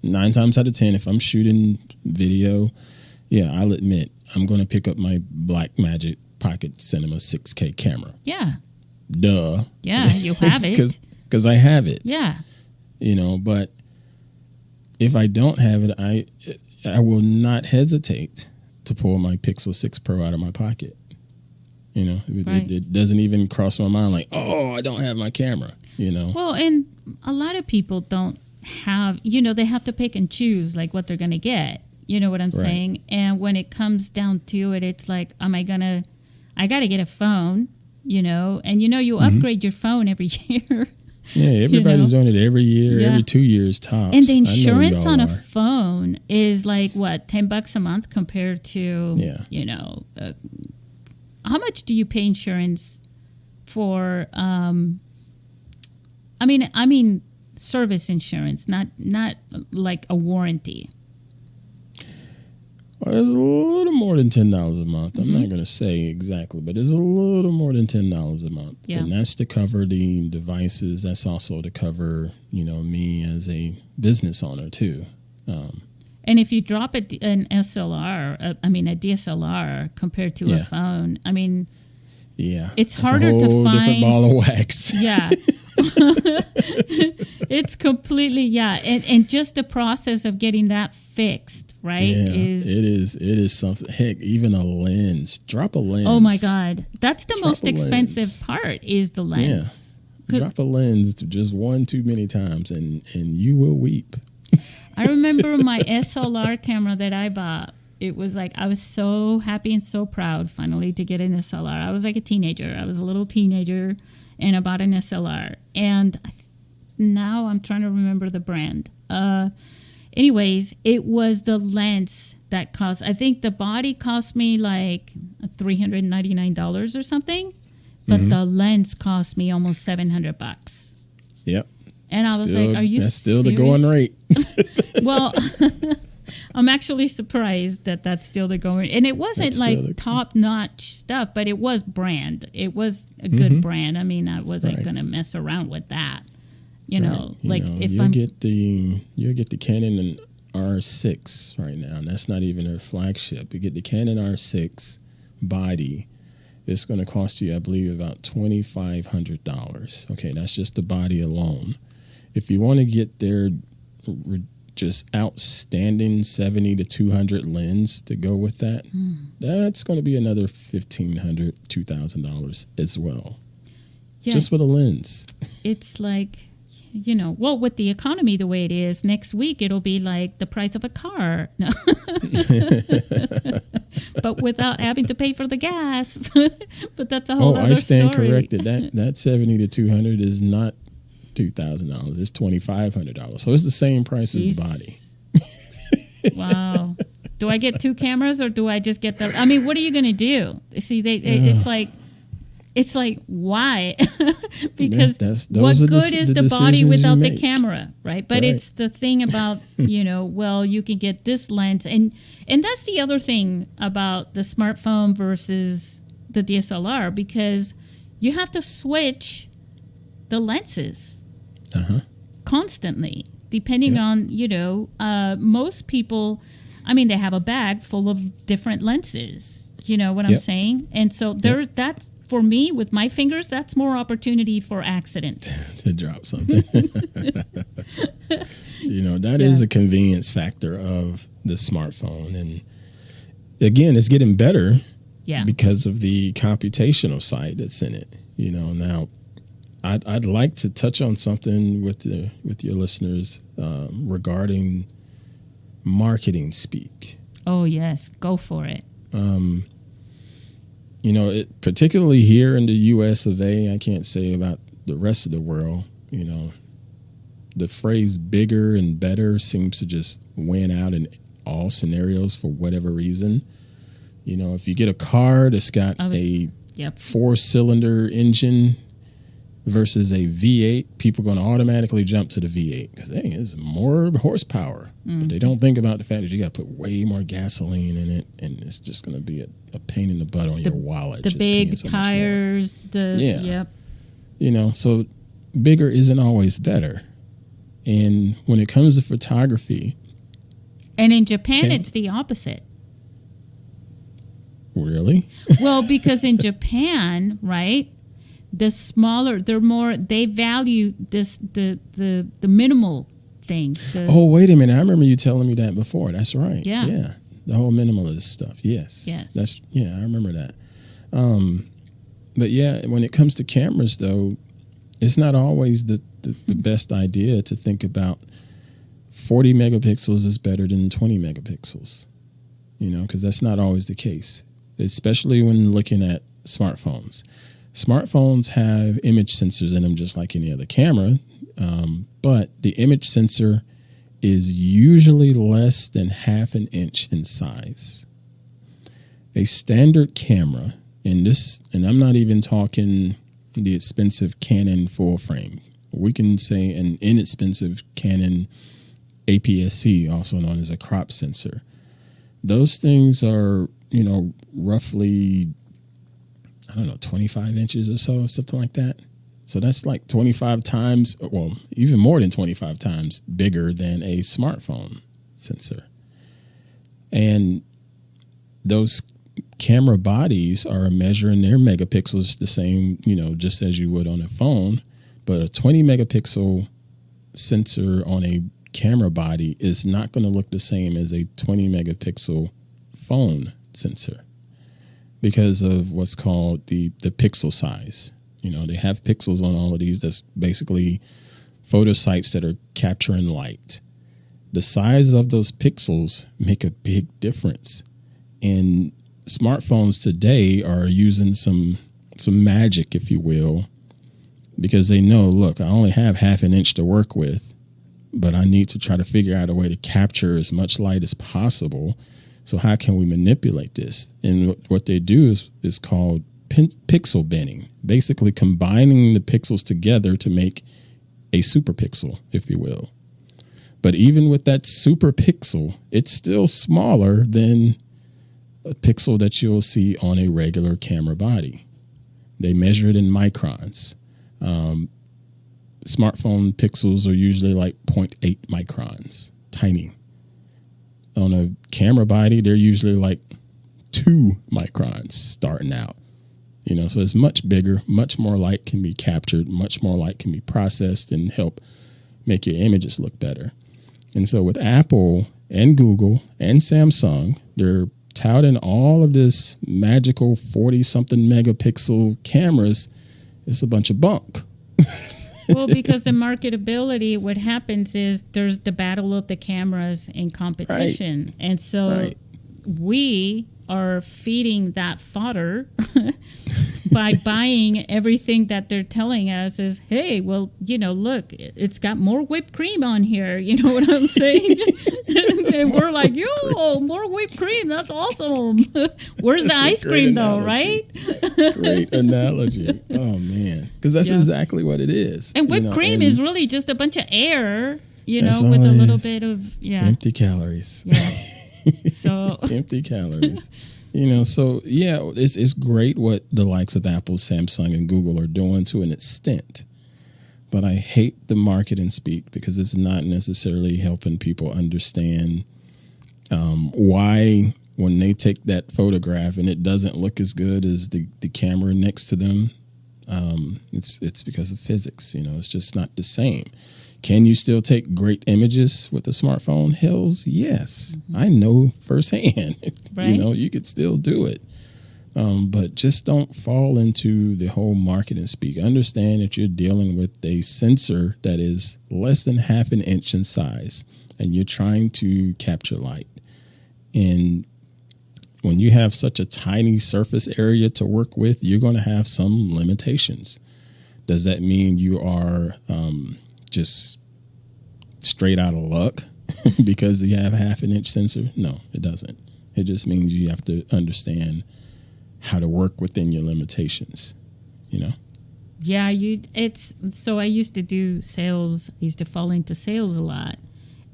9 times out of 10, if I'm shooting video, I'll admit I'm going to pick up my Blackmagic Pocket Cinema 6K camera. Yeah. Duh. Yeah, you have it. Because I have it. Yeah. But if I don't have it, I will not hesitate to pull my Pixel 6 Pro out of my pocket. It doesn't even cross my mind like, oh, I don't have my camera, Well, and a lot of people don't have, they have to pick and choose like what they're going to get. You know what I'm saying? And when it comes down to it, it's like, am I going to I got to get a phone, and you upgrade your phone every year. Yeah, everybody's doing it every year, every 2 years tops. And the insurance on a phone is like, what, $10 a month compared to, how much do you pay insurance for? I mean, service insurance, not like a warranty. Well, it's a little more than $10 a month. I'm not going to say exactly, but it's a little more than $10 a month. Yeah. And that's to cover the devices. That's also to cover, me as a business owner too. And if you drop an SLR, a DSLR compared to a phone, it's harder to find. Different ball of wax. Yeah. It's completely, and just the process of getting that fixed, right? Yeah, it is something. Heck, even a lens. Drop a lens. Oh my God, that's the most expensive part is the lens. Yeah. Drop a lens just one too many times, and you will weep. I remember my SLR camera that I bought. It was like I was so happy and so proud finally to get an SLR. I was like a teenager. I was a little teenager, and I bought an SLR. And now I'm trying to remember the brand. Anyways, it was the lens that cost. I think the body cost me like $399 or something, but the lens cost me almost $700. Yep. And I was like, "Are you?" That's still serious? the going rate. Well, I'm actually surprised that that's still the going. And it wasn't like top-notch stuff, but it was brand. It was a good brand. I mean, I wasn't going to mess around with that. If you'll get the Canon R6 right now, and that's not even her flagship. You get the Canon R6 body. It's going to cost you, I believe, about $2,500. Okay, that's just the body alone. If you want to get their just outstanding 70 to 200 lens to go with that, that's going to be another $1,500, $2,000 as well. Yeah. Just for the lens. It's like, with the economy the way it is, next week it'll be like the price of a car. No. But without having to pay for the gas. But that's a whole other story. I stand corrected. That 70 to 200 is not $2,000. It's $2,500. So it's the same price as the body. Wow. Do I get two cameras or do I just get the? I mean, what are you going to do? See, it's like why? Because what good is the body without the camera, right? But it's the thing about, you can get this lens. And that's the other thing about the smartphone versus the DSLR, because you have to switch the lenses constantly, depending on, most people, they have a bag full of different lenses. You know what I'm saying? And so that's, for me, with my fingers, that's more opportunity for accident. To drop something. That is a convenience factor of the smartphone. And again, it's getting better because of the computational side that's in it. Now I'd like to touch on something with your listeners regarding marketing speak. Oh, yes. Go for it. Particularly here in the U.S. of A., I can't say about the rest of the world. The phrase bigger and better seems to just win out in all scenarios for whatever reason. If you get a car that's got a 4-cylinder engine versus a V8, people are going to automatically jump to the V8 because, hey, it's more horsepower. But they don't think about the fact that you got to put way more gasoline in it, and it's just going to be a pain in the butt on your wallet. The big tires. So bigger isn't always better. And when it comes to photography. And in Japan, it's the opposite. Really? Well, because in Japan, right, the smaller, they value the minimal things. Wait a minute. I remember you telling me that before. That's right. Yeah. The whole minimalist stuff. Yes. I remember that. But when it comes to cameras, though, it's not always the best idea to think about 40 megapixels is better than 20 megapixels, because that's not always the case, especially when looking at smartphones. Smartphones have image sensors in them just like any other camera, but the image sensor is usually less than half an inch in size. A standard camera, and I'm not even talking the expensive Canon full frame. We can say an inexpensive Canon APS-C, also known as a crop sensor. Those things are, roughly, 25 inches or so, something like that. So that's like 25 times, well, even more than 25 times bigger than a smartphone sensor. And those camera bodies are measuring their megapixels the same, just as you would on a phone. But a 20 megapixel sensor on a camera body is not going to look the same as a 20 megapixel phone sensor because of what's called the pixel size. They have pixels on all of these. That's basically photo sites that are capturing light. The size of those pixels make a big difference. And smartphones today are using some magic, if you will, because they know, look, I only have half an inch to work with, but I need to try to figure out a way to capture as much light as possible. So how can we manipulate this? And what they do is called pixel binning, basically combining the pixels together to make a super pixel, if you will. But even with that super pixel, it's still smaller than a pixel that you'll see on a regular camera body. They measure it in microns. Smartphone pixels are usually like 0.8 microns, tiny. On a camera body, they're usually like 2 microns starting out. So it's much bigger, much more light can be captured, much more light can be processed and help make your images look better. And so with Apple and Google and Samsung, they're touting all of this magical 40-something megapixel cameras. It's a bunch of bunk. Well, because the marketability, what happens is there's the battle of the cameras in competition. Right. And so we are feeding that fodder by buying everything that they're telling us is, hey, well, look, it's got more whipped cream on here. You know what I'm saying? And we're like, yo, more whipped cream. That's awesome. Where's the ice cream, though, right? Great analogy. Oh, man. Because that's exactly what it is. And whipped cream is really just a bunch of air, with a little bit of, empty calories. Yeah. So empty calories. It's great what the likes of Apple, Samsung, and Google are doing to an extent. But I hate the marketing speak because it's not necessarily helping people understand why when they take that photograph and it doesn't look as good as the camera next to them, it's because of physics. It's just not the same. Can you still take great images with a smartphone? Hells, yes. Mm-hmm. I know firsthand. Right? You could still do it. But just don't fall into the whole marketing speak. Understand that you're dealing with a sensor that is less than half an inch in size, and you're trying to capture light. And when you have such a tiny surface area to work with, you're going to have some limitations. Does that mean you are just straight out of luck because you have half an inch sensor? No, it doesn't. It just means you have to understand how to work within your limitations, Yeah, so I used to do sales. I used to fall into sales a lot,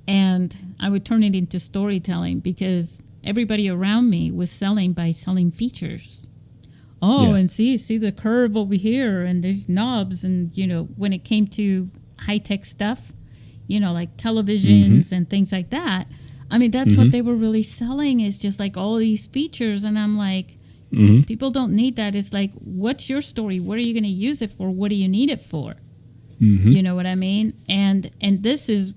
and I would turn it into storytelling because everybody around me was selling by selling features. And see the curve over here and these knobs, and when it came to high-tech stuff, like televisions and things like that. I mean, that's what they were really selling, is just like all these features. And I'm like, people don't need that. It's like, what's your story? What are you going to use it for? What do you need it for? You know what I mean? And this is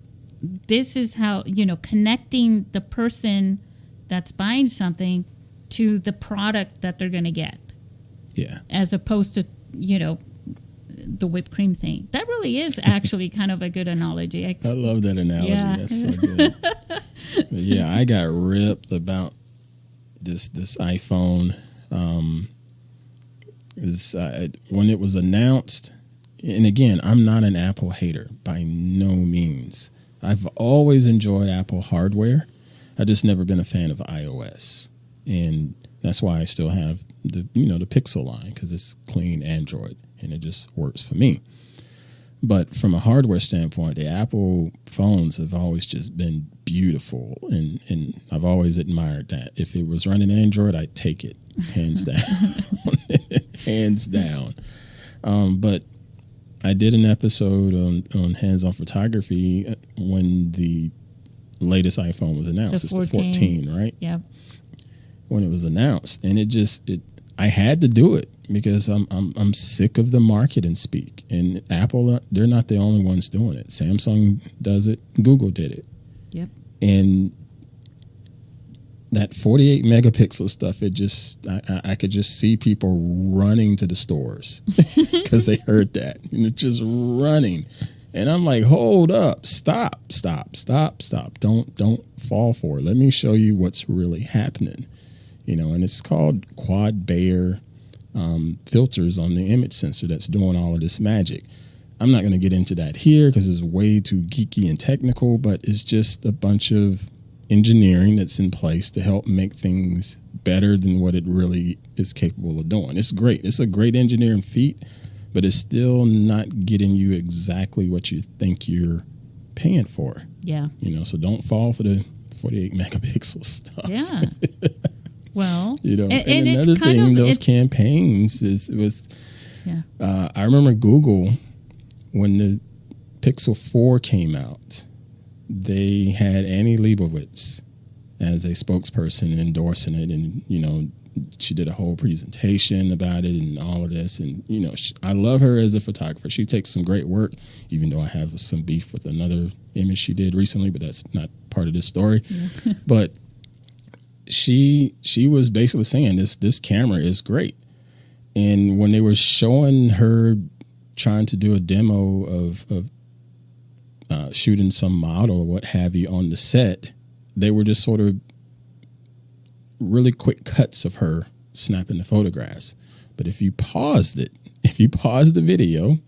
how, connecting the person that's buying something to the product that they're going to get. Yeah. As opposed to, the whipped cream thing. That really is actually kind of a good analogy. I love that analogy. Yeah. That's so good. But I got ripped about this iPhone When it was announced, and again, I'm not an Apple hater by no means. I've always enjoyed Apple hardware. I've just never been a fan of iOS, and that's why I still have the Pixel line, because it's clean Android and it just works for me. But from a hardware standpoint, the Apple phones have always just been beautiful, and I've always admired that. If it was running Android, I'd take it, hands down. Hands down. But I did an episode on hands-on photography when the latest iPhone was announced. It's the 14, right? Yeah. When it was announced, and I had to do it because I'm sick of the marketing speak. And Apple, they're not the only ones doing it. Samsung does it. Google did it. Yep. And that 48 megapixel stuff, I could just see people running to the stores because they heard that, just running. And I'm like, hold up, stop. Don't fall for it. Let me show you what's really happening. And it's called quad Bayer filters on the image sensor that's doing all of this magic. I'm not going to get into that here because it's way too geeky and technical, but it's just a bunch of engineering that's in place to help make things better than what it really is capable of doing. It's great. It's a great engineering feat, but it's still not getting you exactly what you think you're paying for. Yeah. So don't fall for the 48 megapixel stuff. Yeah. Well, and another thing, those campaigns I remember Google, when the Pixel 4 came out, they had Annie Leibovitz as a spokesperson endorsing it, and she did a whole presentation about it and all of this, and I love her as a photographer. She takes some great work, even though I have some beef with another image she did recently, but that's not part of this story. Yeah. But she was basically saying this camera is great. And when they were showing her trying to do a demo of shooting some model or what have you on the set, they were just sort of really quick cuts of her snapping the photographs. But if you paused the video,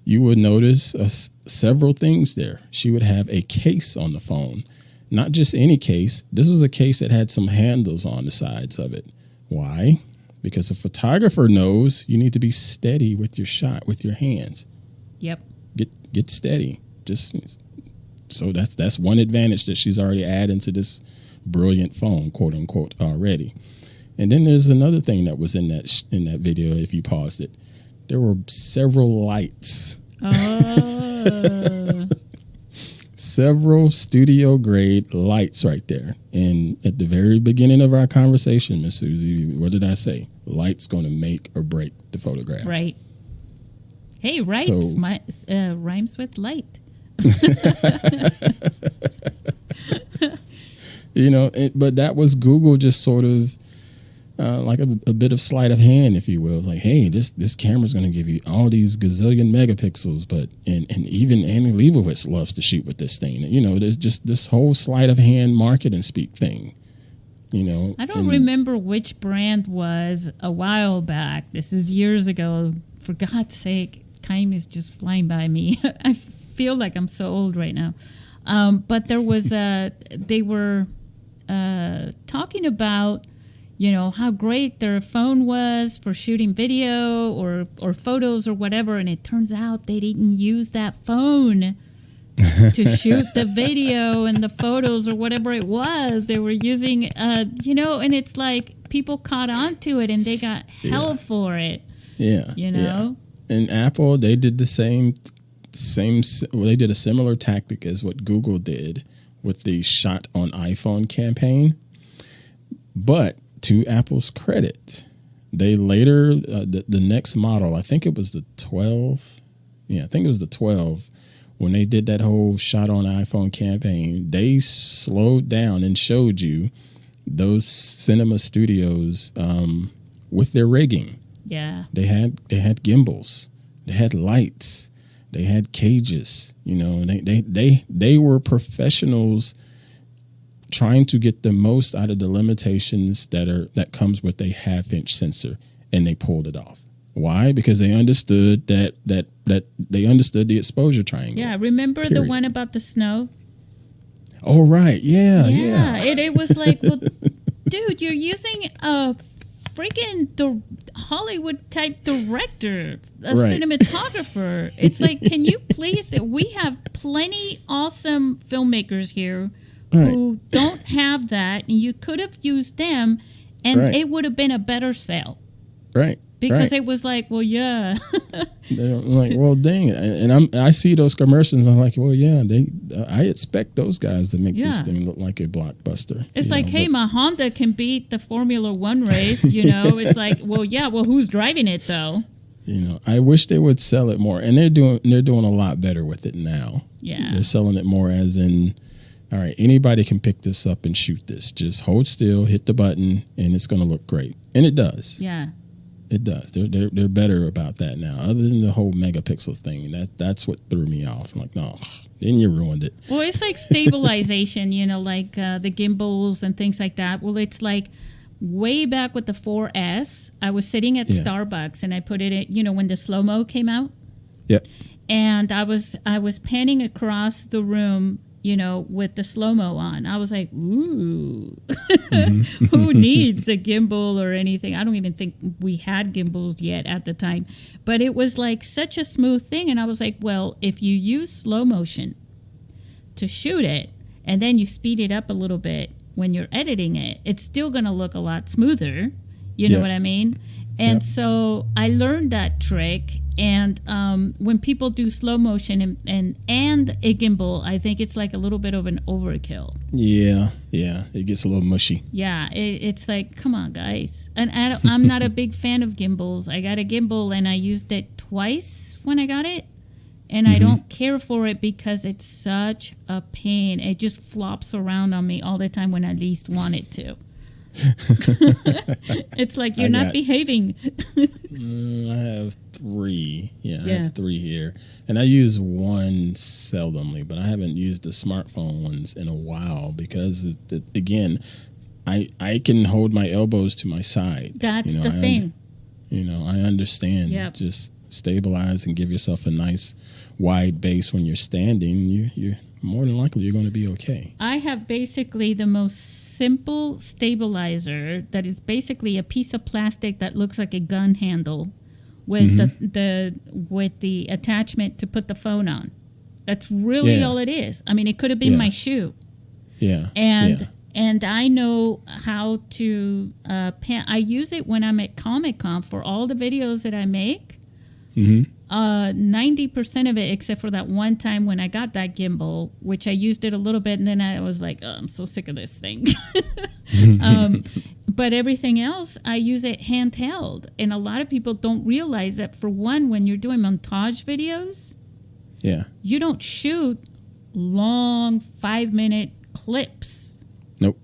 you would notice several things there. She would have a case on the phone. Not just any case. This was a case that had some handles on the sides of it. Why? Because a photographer knows you need to be steady with your shot, with your hands. Yep. Get steady. So that's one advantage that she's already adding to this brilliant phone, quote unquote, already. And then there's another thing that was in that video. If you paused it, there were several lights. Oh. Several studio grade lights right there. And at the very beginning of our conversation, Miss Susy, what did I say? Light's going to make or break the photograph. Right. Hey, right. Rhymes with light. But that was Google just sort of like a bit of sleight of hand, if you will. It's like, hey, this camera's going to give you all these gazillion megapixels, and even Annie Leibovitz loves to shoot with this thing. There's just this whole sleight of hand marketing speak thing. I don't remember which brand was a while back. This is years ago. For God's sake, time is just flying by me. I feel like I'm so old right now. But there was they were talking about how great their phone was for shooting video or photos or whatever, and it turns out they didn't use that phone to shoot the video and the photos or whatever it was. They were using and it's like people caught on to it and they got hell for it. Yeah. And Apple, they did the same they did a similar tactic as what Google did with the Shot on iPhone campaign. But to Apple's credit, they later, the next model, I think it was the 12. Yeah, I think it was the 12. When they did that whole Shot on iPhone campaign, they slowed down and showed you those cinema studios with their rigging. Yeah. They had gimbals. They had lights. They had cages. They were professionals trying to get the most out of the limitations that comes with a 1/2-inch sensor, and they pulled it off. Why? Because they understood that they understood the exposure triangle. Yeah, remember period. the one about the snow? Oh, right. Yeah. It was like, well, dude, you're using a freaking Hollywood type director, a cinematographer. It's like, can you please? We have plenty awesome filmmakers here who don't have that, and you could have used them, and it would have been a better sale. Right. Because it was like, well, yeah. They're like, well, dang it. And I see those commercials. I'm like, well, yeah, I expect those guys to make this thing look like a blockbuster. It's like, hey, my Honda can beat the Formula One race. It's like, well, yeah, well, who's driving it though? I wish they would sell it more, and they're doing a lot better with it now. Yeah, they're selling it more as in, all right, anybody can pick this up and shoot this. Just hold still, hit the button, and it's going to look great, and it does. Yeah. It does. They're better about that now. Other than the whole megapixel thing, that's what threw me off. I'm like, no, then you ruined it. Well, it's like stabilization, like the gimbals and things like that. Well, it's like way back with the 4S, I was sitting at Starbucks and I put it in, when the slow-mo came out. Yep. And I was panning across the room, with the slow-mo on. I was like, ooh, who needs a gimbal or anything? I don't even think we had gimbals yet at the time. But it was like such a smooth thing. And I was like, well, if you use slow motion to shoot it and then you speed it up a little bit when you're editing it, it's still going to look a lot smoother. You know what I mean? And so I learned that trick. And when people do slow motion and a gimbal, I think it's like a little bit of an overkill. Yeah. It gets a little mushy. Yeah, it's like, come on, guys. And I'm not a big fan of gimbals. I got a gimbal and I used it twice when I got it. And I don't care for it because it's such a pain. It just flops around on me all the time when I least want it to. It's like you're not behaving. I have 3. I have 3 here, and I use one seldomly, but I haven't used the smartphone ones in a while because again, I can hold my elbows to my side. That's the thing. I understand. Just stabilize and give yourself a nice wide base when you're standing. You're more than likely you're going to be okay. I have basically the most simple stabilizer that is basically a piece of plastic that looks like a gun handle with the attachment to put the phone on. That's really all it is. I mean, it could have been my shoe. Yeah. And I know how to I use it when I'm at Comic-Con for all the videos that I make. 90% of it, except for that one time when I got that gimbal, which I used it a little bit, and then I was like, oh, I'm so sick of this thing. But everything else, I use it handheld. And a lot of people don't realize that, for one, when you're doing montage videos, you don't shoot long 5-minute clips. Nope.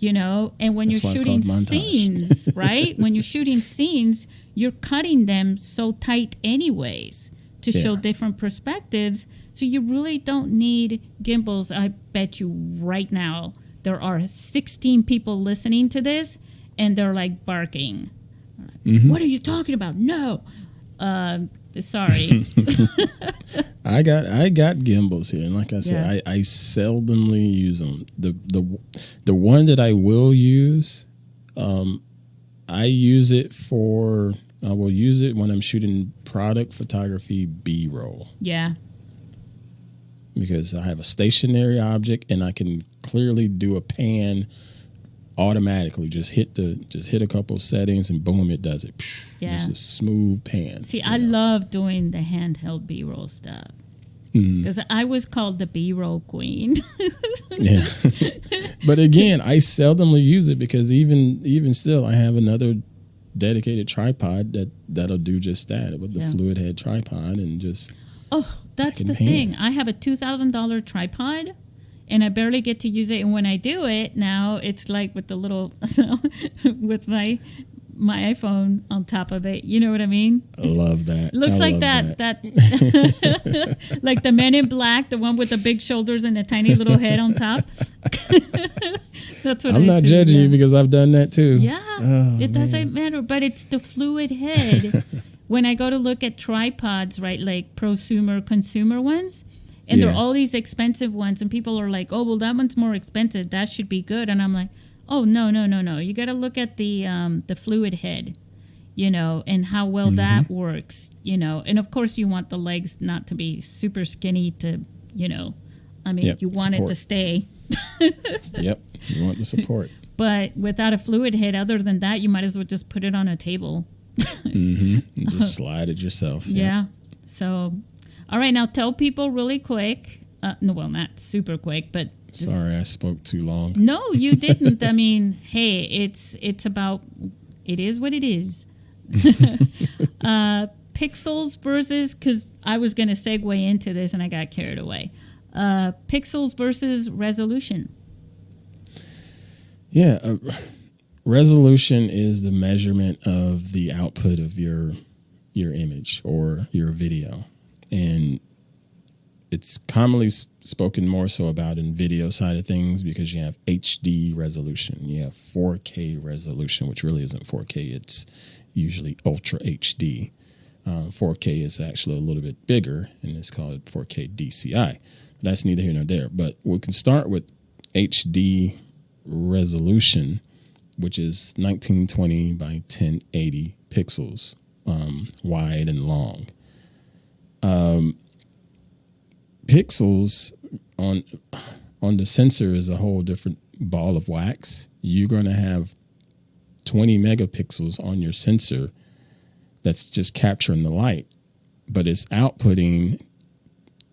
And when you're shooting scenes, right? When you're shooting scenes, you're cutting them so tight anyways to show different perspectives. So you really don't need gimbals. I bet you right now there are 16 people listening to this and they're like barking. What are you talking about? No. Sorry. I got gimbals here, and like I said, I seldomly use them. The one that I will use, I use it for. I will use it when I'm shooting product photography B-roll. Yeah. Because I have a stationary object and I can clearly do a pan automatically. Just hit a couple of settings and boom, it does it. Yeah. It's a smooth pan. See, I love doing the handheld B-roll stuff. Because I was called the B-roll queen. Yeah. But again, I seldomly use it because even still, I have another dedicated tripod that'll do just that with the fluid head tripod and just. Oh, that's the thing. I have a $2,000 tripod and I barely get to use it. And when I do it now, it's like with the little, with my iPhone on top of it. You know what I mean? I love that. Looks like that like the Men in Black, the one with the big shoulders and the tiny little head on top. That's what I'm not judging you because I've done that too. Yeah, it doesn't matter, but it's the fluid head when I go to look at tripods, right, like prosumer, consumer ones, and there are all these expensive ones, and people are like, oh, well, that one's more expensive. That should be good. And I'm like, oh, no. You got to look at the fluid head, and how well that works, And, of course, you want the legs not to be super skinny to, you want it to stay. Yep, you want the support. But without a fluid head, other than that, you might as well just put it on a table. Just slide it yourself. Yeah. So, all right, now tell people really quick. No, well, not super quick, but sorry, I spoke too long. No, you didn't. I mean, hey, it's about, it is what it is. Pixels versus, because I was going to segue into this and I got carried away. Pixels versus resolution. Yeah, resolution is the measurement of the output of your image or your video, and it's commonly spoken more so about in video side of things because you have HD resolution, you have 4K resolution, which really isn't 4K. It's usually Ultra HD. 4K is actually a little bit bigger, and it's called 4K DCI. But that's neither here nor there. But we can start with HD resolution, which is 1920 by 1080 pixels, wide and long. Pixels on the sensor is a whole different ball of wax. You're going to have 20 megapixels on your sensor that's just capturing the light, but it's outputting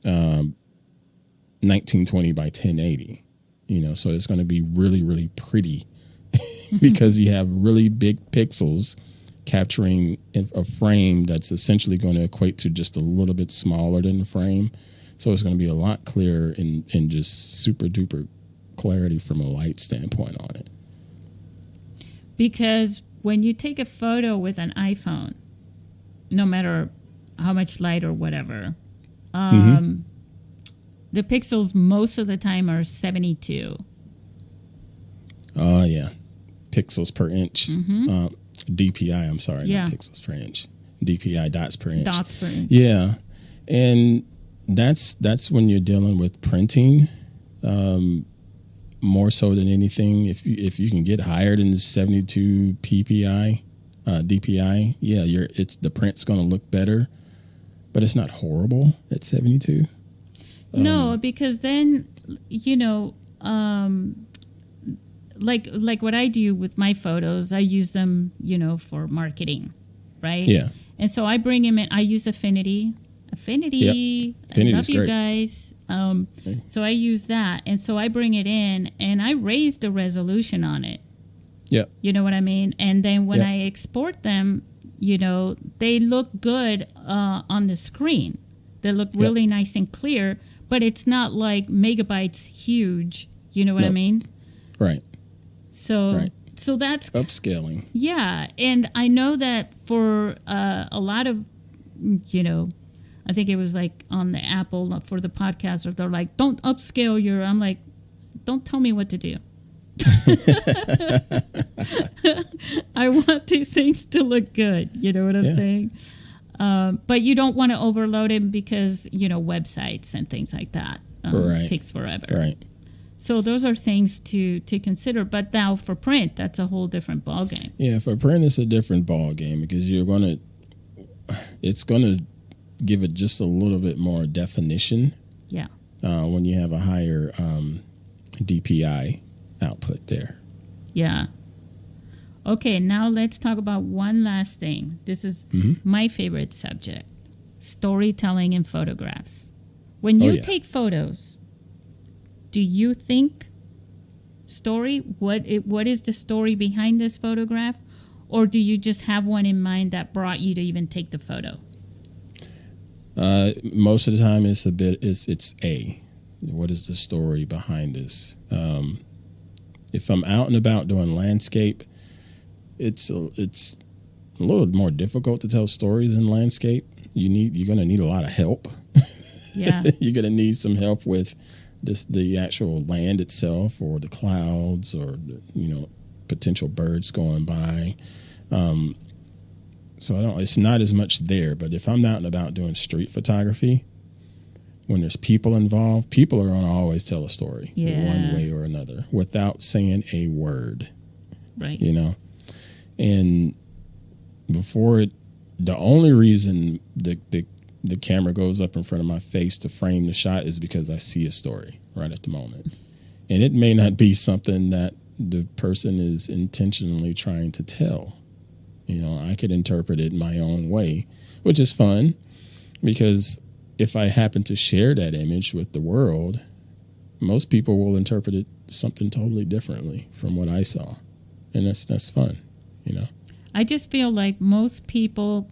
1920 by 1080. So it's going to be really, really pretty because you have really big pixels capturing a frame that's essentially going to equate to just a little bit smaller than the frame. So it's going to be a lot clearer and just super duper clarity from a light standpoint on it. Because when you take a photo with an iPhone, no matter how much light or whatever, the pixels most of the time are 72. Oh, yeah. Pixels per inch. DPI, I'm sorry, not pixels per inch. DPI, dots per inch. Dots per inch. Yeah. And that's when you're dealing with printing, more so than anything. If you can get higher than 72 PPI, DPI, it's the print's going to look better, but it's not horrible at 72. No, because then, like what I do with my photos, I use them, for marketing, right? Yeah. And so I bring them in. I use Affinity. Yep. I love you guys. Okay. So I use that. And so I bring it in and I raise the resolution on it. Yeah. You know what I mean? And then when I export them, they look good on the screen. They look really nice and clear, but it's not like megabytes huge. You know what I mean? Right. So that's upscaling. Yeah. And I know that for a lot of, I think it was like on the Apple for the podcasters, they're like, don't upscale I'm like, don't tell me what to do. I want these things to look good. You know what I'm saying? But you don't want to overload it because, websites and things like that takes forever. Right. So those are things to consider. But now for print, that's a whole different ballgame. Yeah, for print, it's a different ballgame because it's going to give it just a little bit more definition. Yeah. When you have a higher DPI output there. Yeah. Okay, now let's talk about one last thing. This is my favorite subject, storytelling in photographs. When you take photos, do you think story? What is the story behind this photograph? Or do you just have one in mind that brought you to even take the photo? Most of the time it's what is the story behind this? If I'm out and about doing landscape, it's a little more difficult to tell stories in landscape. You're going to need a lot of help. Yeah. You're going to need some help with the actual land itself or the clouds or potential birds going by. So it's not as much there. But if I'm out and about doing street photography, when there's people involved, people are going to always tell a story one way or another without saying a word. Right. And the only reason the camera goes up in front of my face to frame the shot is because I see a story right at the moment. And it may not be something that the person is intentionally trying to tell. I could interpret it my own way, which is fun because if I happen to share that image with the world, most people will interpret it something totally differently from what I saw. And that's fun, I just feel like most people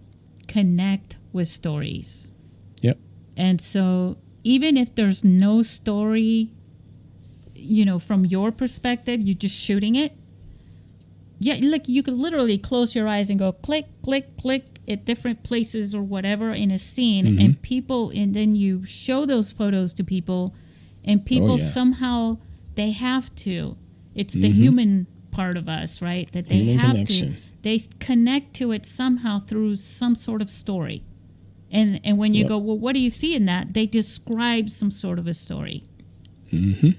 connect with stories. Yep. And so even if there's no story, from your perspective, you're just shooting it. Yeah, like you could literally close your eyes and go click, click, click at different places or whatever in a scene, and then you show those photos to people, and people somehow they have to. It's the human part of us, right? That they human have connection. to. They connect to it somehow through some sort of story, and when you go, well, what do you see in that? They describe some sort of a story. I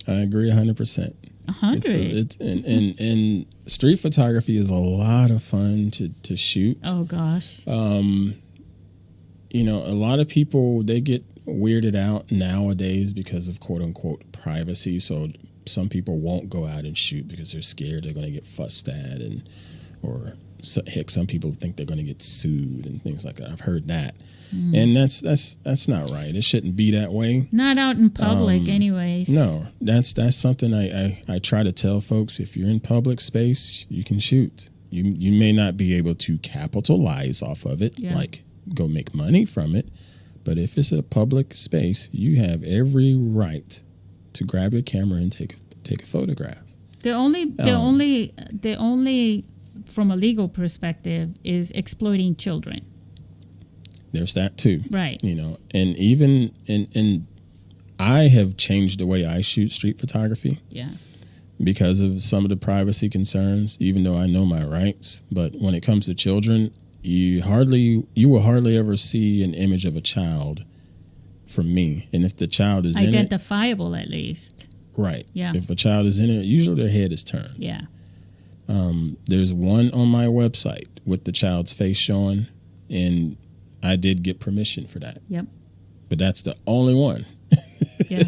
agree 100%. 100. And street photography is a lot of fun to shoot. Oh gosh. A lot of people, they get weirded out nowadays because of quote unquote privacy. So some people won't go out and shoot because they're scared they're going to get fussed at, some people think they're going to get sued and things like that. I've heard that. And that's not right. It shouldn't be that way. Not out in public anyways. No, that's something I try to tell folks. If you're in public space, you can shoot. You may not be able to capitalize off of it, like go make money from it. But if it's a public space, you have every right to grab your camera and take a photograph. The only from a legal perspective is exploiting children. There's that too. Right. And even and I have changed the way I shoot street photography. Yeah. Because of some of the privacy concerns, even though I know my rights. But when it comes to children, you will hardly ever see an image of a child from me. And if the child is identifiable at least. Right. Yeah. If a child is in it, usually their head is turned. Yeah. There's one on my website with the child's face showing, and I did get permission for that. Yep. But that's the only one. Yeah.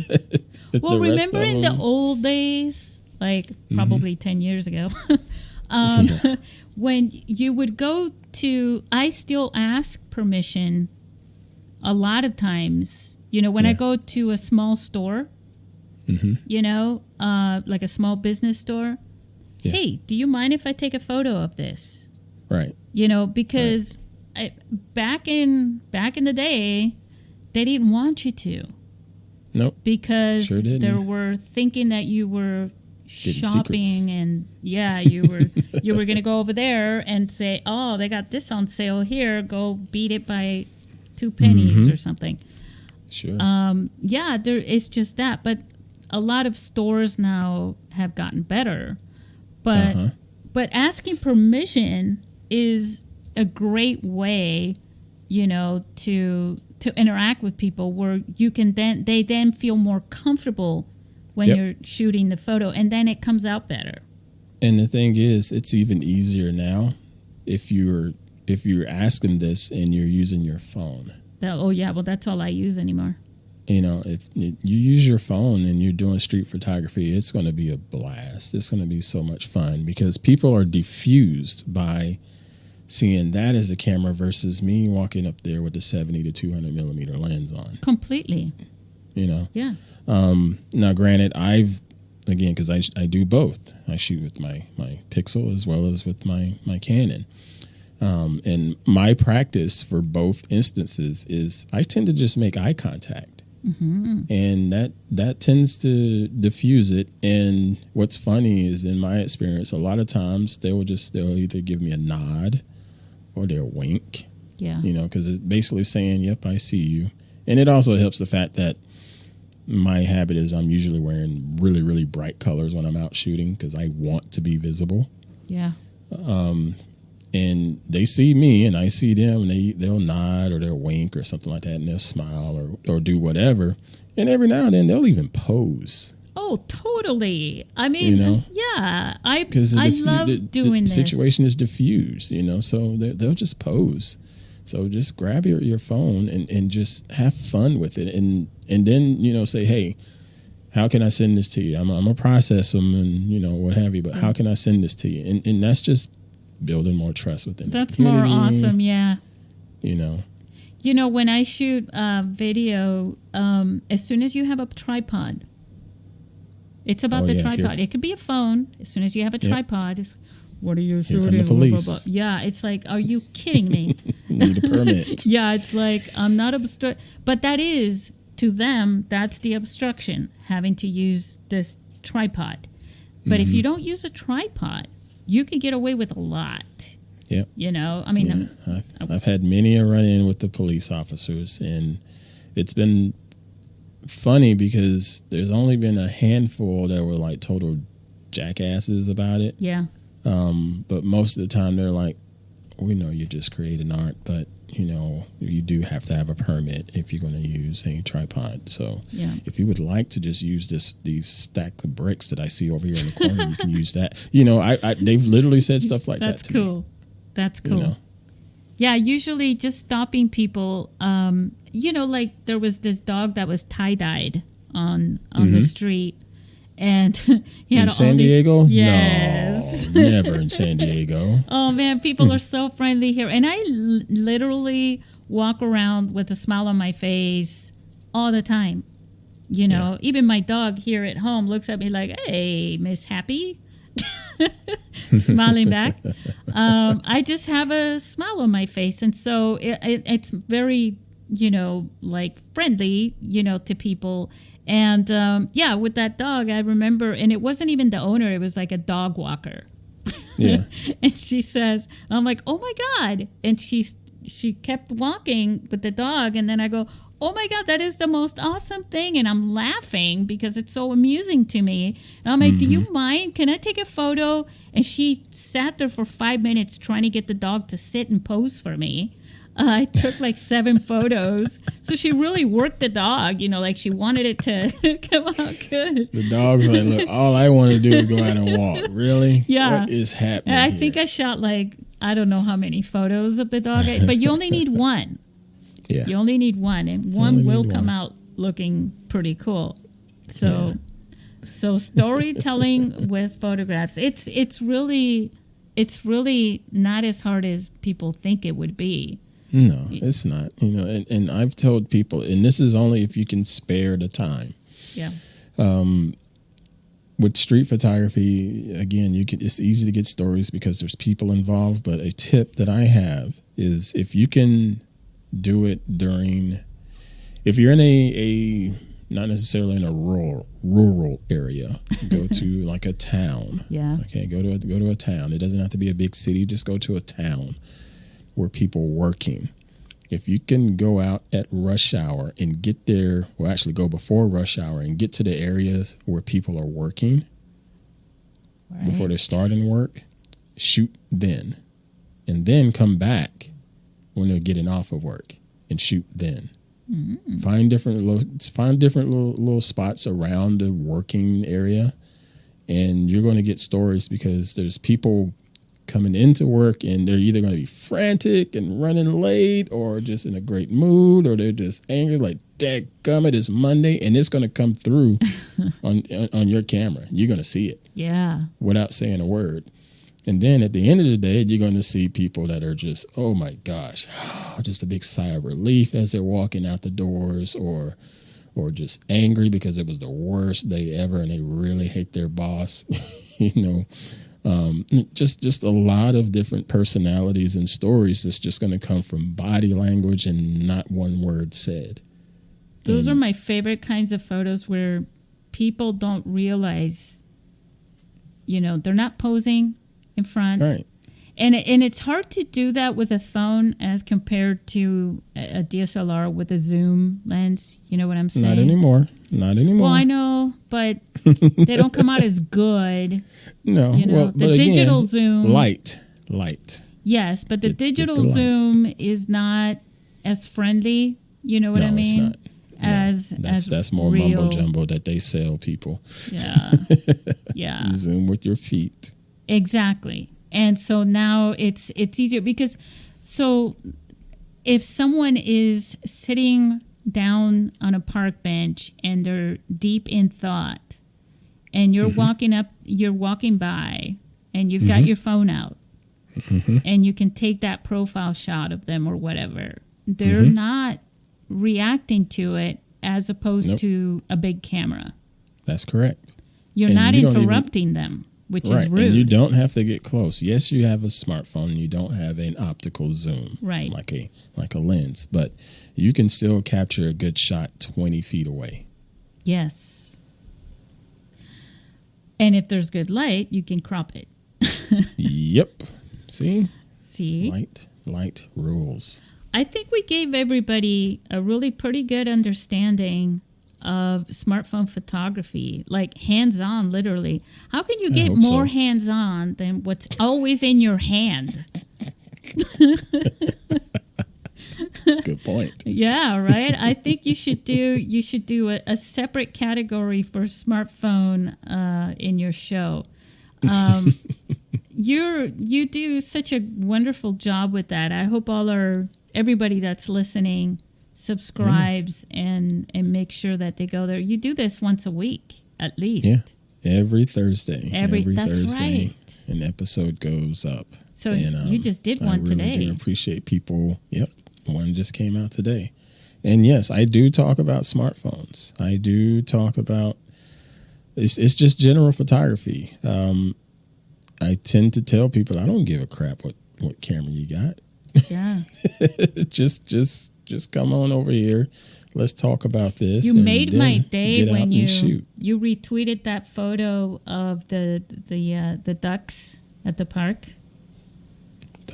Well, remember in the old days, like probably 10 years ago, when you would go to, I still ask permission a lot of times, when I go to a small store, like a small business store. Yeah. Hey, do you mind if I take a photo of this? Right. Because back in the day, they didn't want you to. Nope. Because they were thinking that you were shopping and you were going to go over there and say, oh, they got this on sale here. Go beat it by 2 pennies or something. Sure. It's just that. But a lot of stores now have gotten better. But asking permission is a great way, to interact with people where you can they then feel more comfortable when you're shooting the photo, and then it comes out better. And the thing is, it's even easier now if you're asking this and you're using your phone. Well, that's all I use anymore. If you use your phone and you're doing street photography, it's going to be a blast. It's going to be so much fun because people are diffused by seeing that as a camera versus me walking up there with the 70 to 200 millimeter lens on. Completely. Yeah. Now, granted, because I do both. I shoot with my Pixel as well as with my Canon. And my practice for both instances is I tend to just make eye contact. And that tends to diffuse it. And what's funny is, in my experience, a lot of times they'll either give me a nod or they'll wink. Yeah. Because it's basically saying, yep, I see you. And it also helps the fact that my habit is I'm usually wearing really, really bright colors when I'm out shooting because I want to be visible. Yeah. and they see me and I see them, and they'll nod or they'll wink or something like that, and they'll smile or do whatever. And every now and then they'll even pose. Oh, totally. I mean, yeah, I love doing this. The situation is diffused, so they'll just pose. So just grab your phone and just have fun with it. And then, say, hey, how can I send this to you? I'm going to process them and, what have you, but how can I send this to you? And that's just building more trust within the community. That's more awesome, yeah. When I shoot video, as soon as you have a tripod, it's about the tripod. It could be a phone. As soon as you have a tripod, it's, what are you shooting? Here come the police. Blah, blah, blah. Yeah, it's like, are you kidding me? Need a permit. Yeah, it's like, I'm not but that is, to them, that's the obstruction, having to use this tripod. But if you don't use a tripod, you can get away with a lot. Yeah. I mean, I've had many a run-in with the police officers, and it's been funny because there's only been a handful that were like total jackasses about it. Yeah. But most of the time they're like, we know you're just creating art, but you do have to have a permit if you're going to use a tripod. So if you would like to just use these stack of bricks that I see over here in the corner, you can use that. They've literally said stuff like that to me. That's cool. Yeah, usually just stopping people. Like there was this dog that was tie-dyed on the street. And he had in San Diego? Yes. No, never in San Diego. Oh, man, people are so friendly here. And I literally walk around with a smile on my face all the time. Even my dog here at home looks at me like, hey, Miss Happy. Smiling back. I just have a smile on my face. And so it's very, friendly, to people. And, with that dog, I remember, and it wasn't even the owner. It was like a dog walker. Yeah. And she says, I'm like, oh, my God. And she kept walking with the dog. And then I go, oh, my God, that is the most awesome thing. And I'm laughing because it's so amusing to me. And I'm like, do you mind? Can I take a photo? And she sat there for 5 minutes trying to get the dog to sit and pose for me. I took like 7 photos. So she really worked the dog, like she wanted it to come out good. The dog's like, look, all I want to do is go out and walk. Really? Yeah. What is happening I here? think I shot I don't know how many photos of the dog, but you only need one. Yeah. You only need one, and one will come out looking pretty cool. So, So storytelling with photographs, it's really not as hard as people think it would be. No, it's not. And I've told people, and this is only if you can spare the time. Yeah. With street photography, again, it's easy to get stories because there's people involved. But a tip that I have is if you can do it if you're in a not necessarily in a rural area, go to like a town. Yeah. Okay, go to a town. It doesn't have to be a big city. Just go to a town where people are working. If you can go out at rush hour and get there, well, actually go before rush hour and get to the areas where people are working before they're starting work, shoot then. And then come back when they're getting off of work and shoot then. Mm-hmm. Find different little spots around the working area, and you're going to get stories because there's people coming into work and they're either going to be frantic and running late or just in a great mood, or they're just angry like, dadgummit, it's Monday, and it's going to come through on your camera. You're going to see it. Yeah. Without saying a word. And then at the end of the day, you're going to see people that are just, oh my gosh, just a big sigh of relief as they're walking out the doors, or just angry because it was the worst day ever and they really hate their boss. Just a lot of different personalities and stories that's just going to come from body language and not one word said. Those are my favorite kinds of photos where people don't realize, they're not posing in front. Right. And it's hard to do that with a phone as compared to a DSLR with a zoom lens. You know what I'm saying? Not anymore. Well, I know, but they don't come out as good. No. The digital zoom. Light. Yes, but the digital the zoom is not as friendly. You know what I mean? It's not. That's more real. mumbo jumbo that they sell people. Yeah. Yeah. Zoom with your feet. Exactly. And so now it's easier because so if someone is sitting down on a park bench and they're deep in thought and you're walking by and you've got your phone out and you can take that profile shot of them or whatever, they're not reacting to it as opposed to a big camera. That's correct. You're not interrupting them, which is rude. And you don't have to get close. Yes, you have a smartphone and you don't have an optical zoom, right? Like a lens, but you can still capture a good shot 20 feet away. Yes. And if there's good light, you can crop it. Yep. See? Light rules. I think we gave everybody a really pretty good understanding of smartphone photography, like hands-on, literally. How can you get more hands-on than what's always in your hand? Good point. Yeah, right. I think you should do a separate category for smartphone in your show. You do such a wonderful job with that. I hope everybody that's listening subscribes and make sure that they go there. You do this once a week at least. Yeah, every Thursday. That's Thursday, right. An episode goes up. So you just did one today. I really do appreciate people. Yep, one just came out today. And yes, I do talk about smartphones. I do talk about it's just general photography. I tend to tell people I don't give a crap what camera you got. Yeah. just come on over here. Let's talk about this. You made my day when you retweeted that photo of the ducks at the park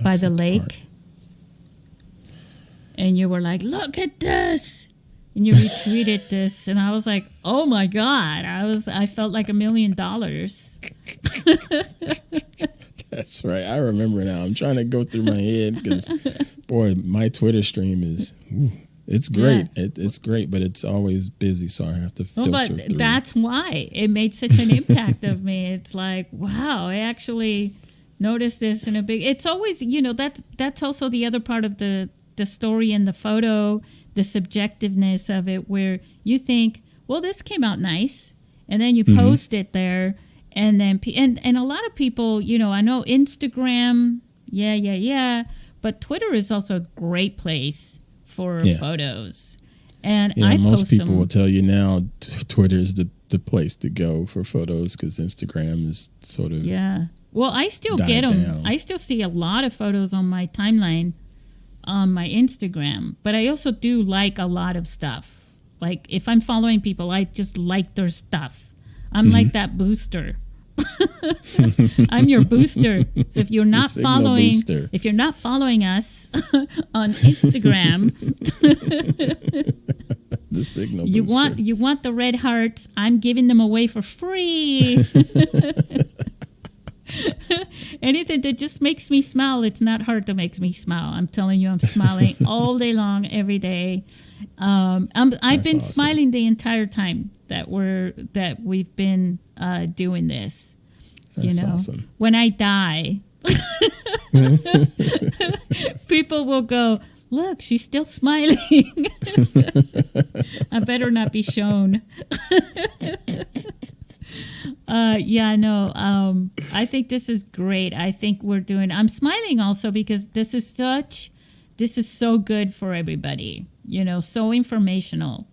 by the lake. And you were like, "Look at this." And you retweeted this and I was like, "Oh my God." I felt like $1 million. That's right. I remember now. I'm trying to go through my head because, boy, my Twitter stream is, it's great. Yeah. It's great, but it's always busy, so I have to filter through. But that's why it made such an impact of me. It's like, wow, I actually noticed this in a big... It's always, that's also the other part of the story in the photo, the subjectiveness of it, where you think, well, this came out nice, and then you post it there. And then, and a lot of people, I know Instagram, but Twitter is also a great place for photos. And I most post people them. will tell you now Twitter is the place to go for photos because Instagram is sort of Well, I still get them. Down. I still see a lot of photos on my timeline on my Instagram, but I also do like a lot of stuff. Like if I'm following people, I just like their stuff. I'm like that booster. I'm your booster. So if you're not following us on Instagram, the signal you booster. You want the red hearts. I'm giving them away for free. Anything that just makes me smile. It's not hard to make me smile. I'm telling you, I'm smiling all day long, every day. I've been smiling the entire time that we've been doing this. That's awesome. When I die, people will go, "Look, she's still smiling." I better not be shown. I think this is great. I think I'm smiling also because this is so good for everybody, so informational.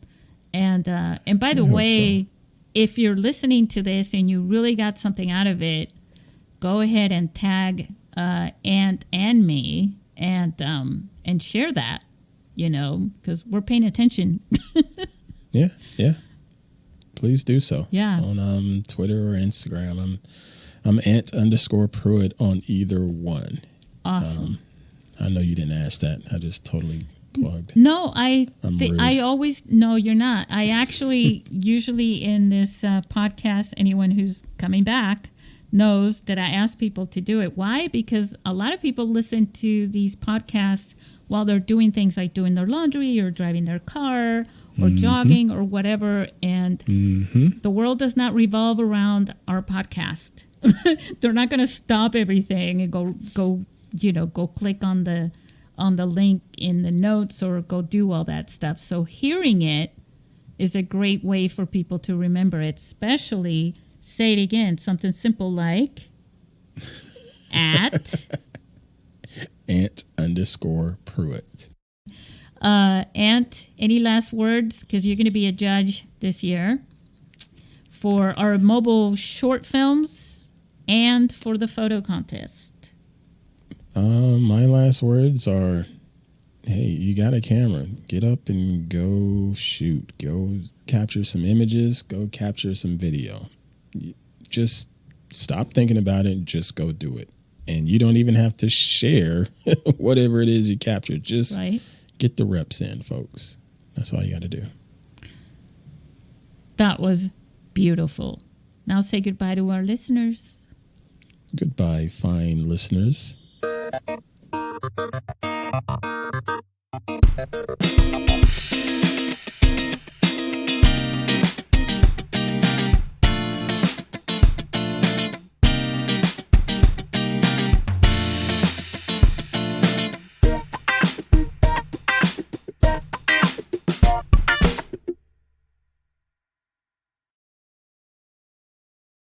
And by the way, if you're listening to this and you really got something out of it, go ahead and tag Ant and me and share that, because we're paying attention. Yeah. Please do so. Yeah. On Twitter or Instagram. I'm Ant_Pruitt on either one. Awesome. I know you didn't ask that. I just totally plugged. No, I always... No, you're not. I actually, usually in this podcast, anyone who's coming back knows that I ask people to do it. Why? Because a lot of people listen to these podcasts while they're doing things like doing their laundry or driving their car or jogging or whatever. And the world does not revolve around our podcast. They're not going to stop everything and go click on the link in the notes or go do all that stuff. So hearing it is a great way for people to remember it, especially, say it again, something simple like Ant Pruitt. Ant, any last words? Because you're going to be a judge this year for our mobile short films and for the photo contest. My last words are, hey, you got a camera. Get up and go shoot. Go capture some images. Go capture some video. Just stop thinking about it and just go do it. And you don't even have to share whatever it is you captured. Just get the reps in, folks. That's all you got to do. That was beautiful. Now say goodbye to our listeners. Goodbye, fine listeners.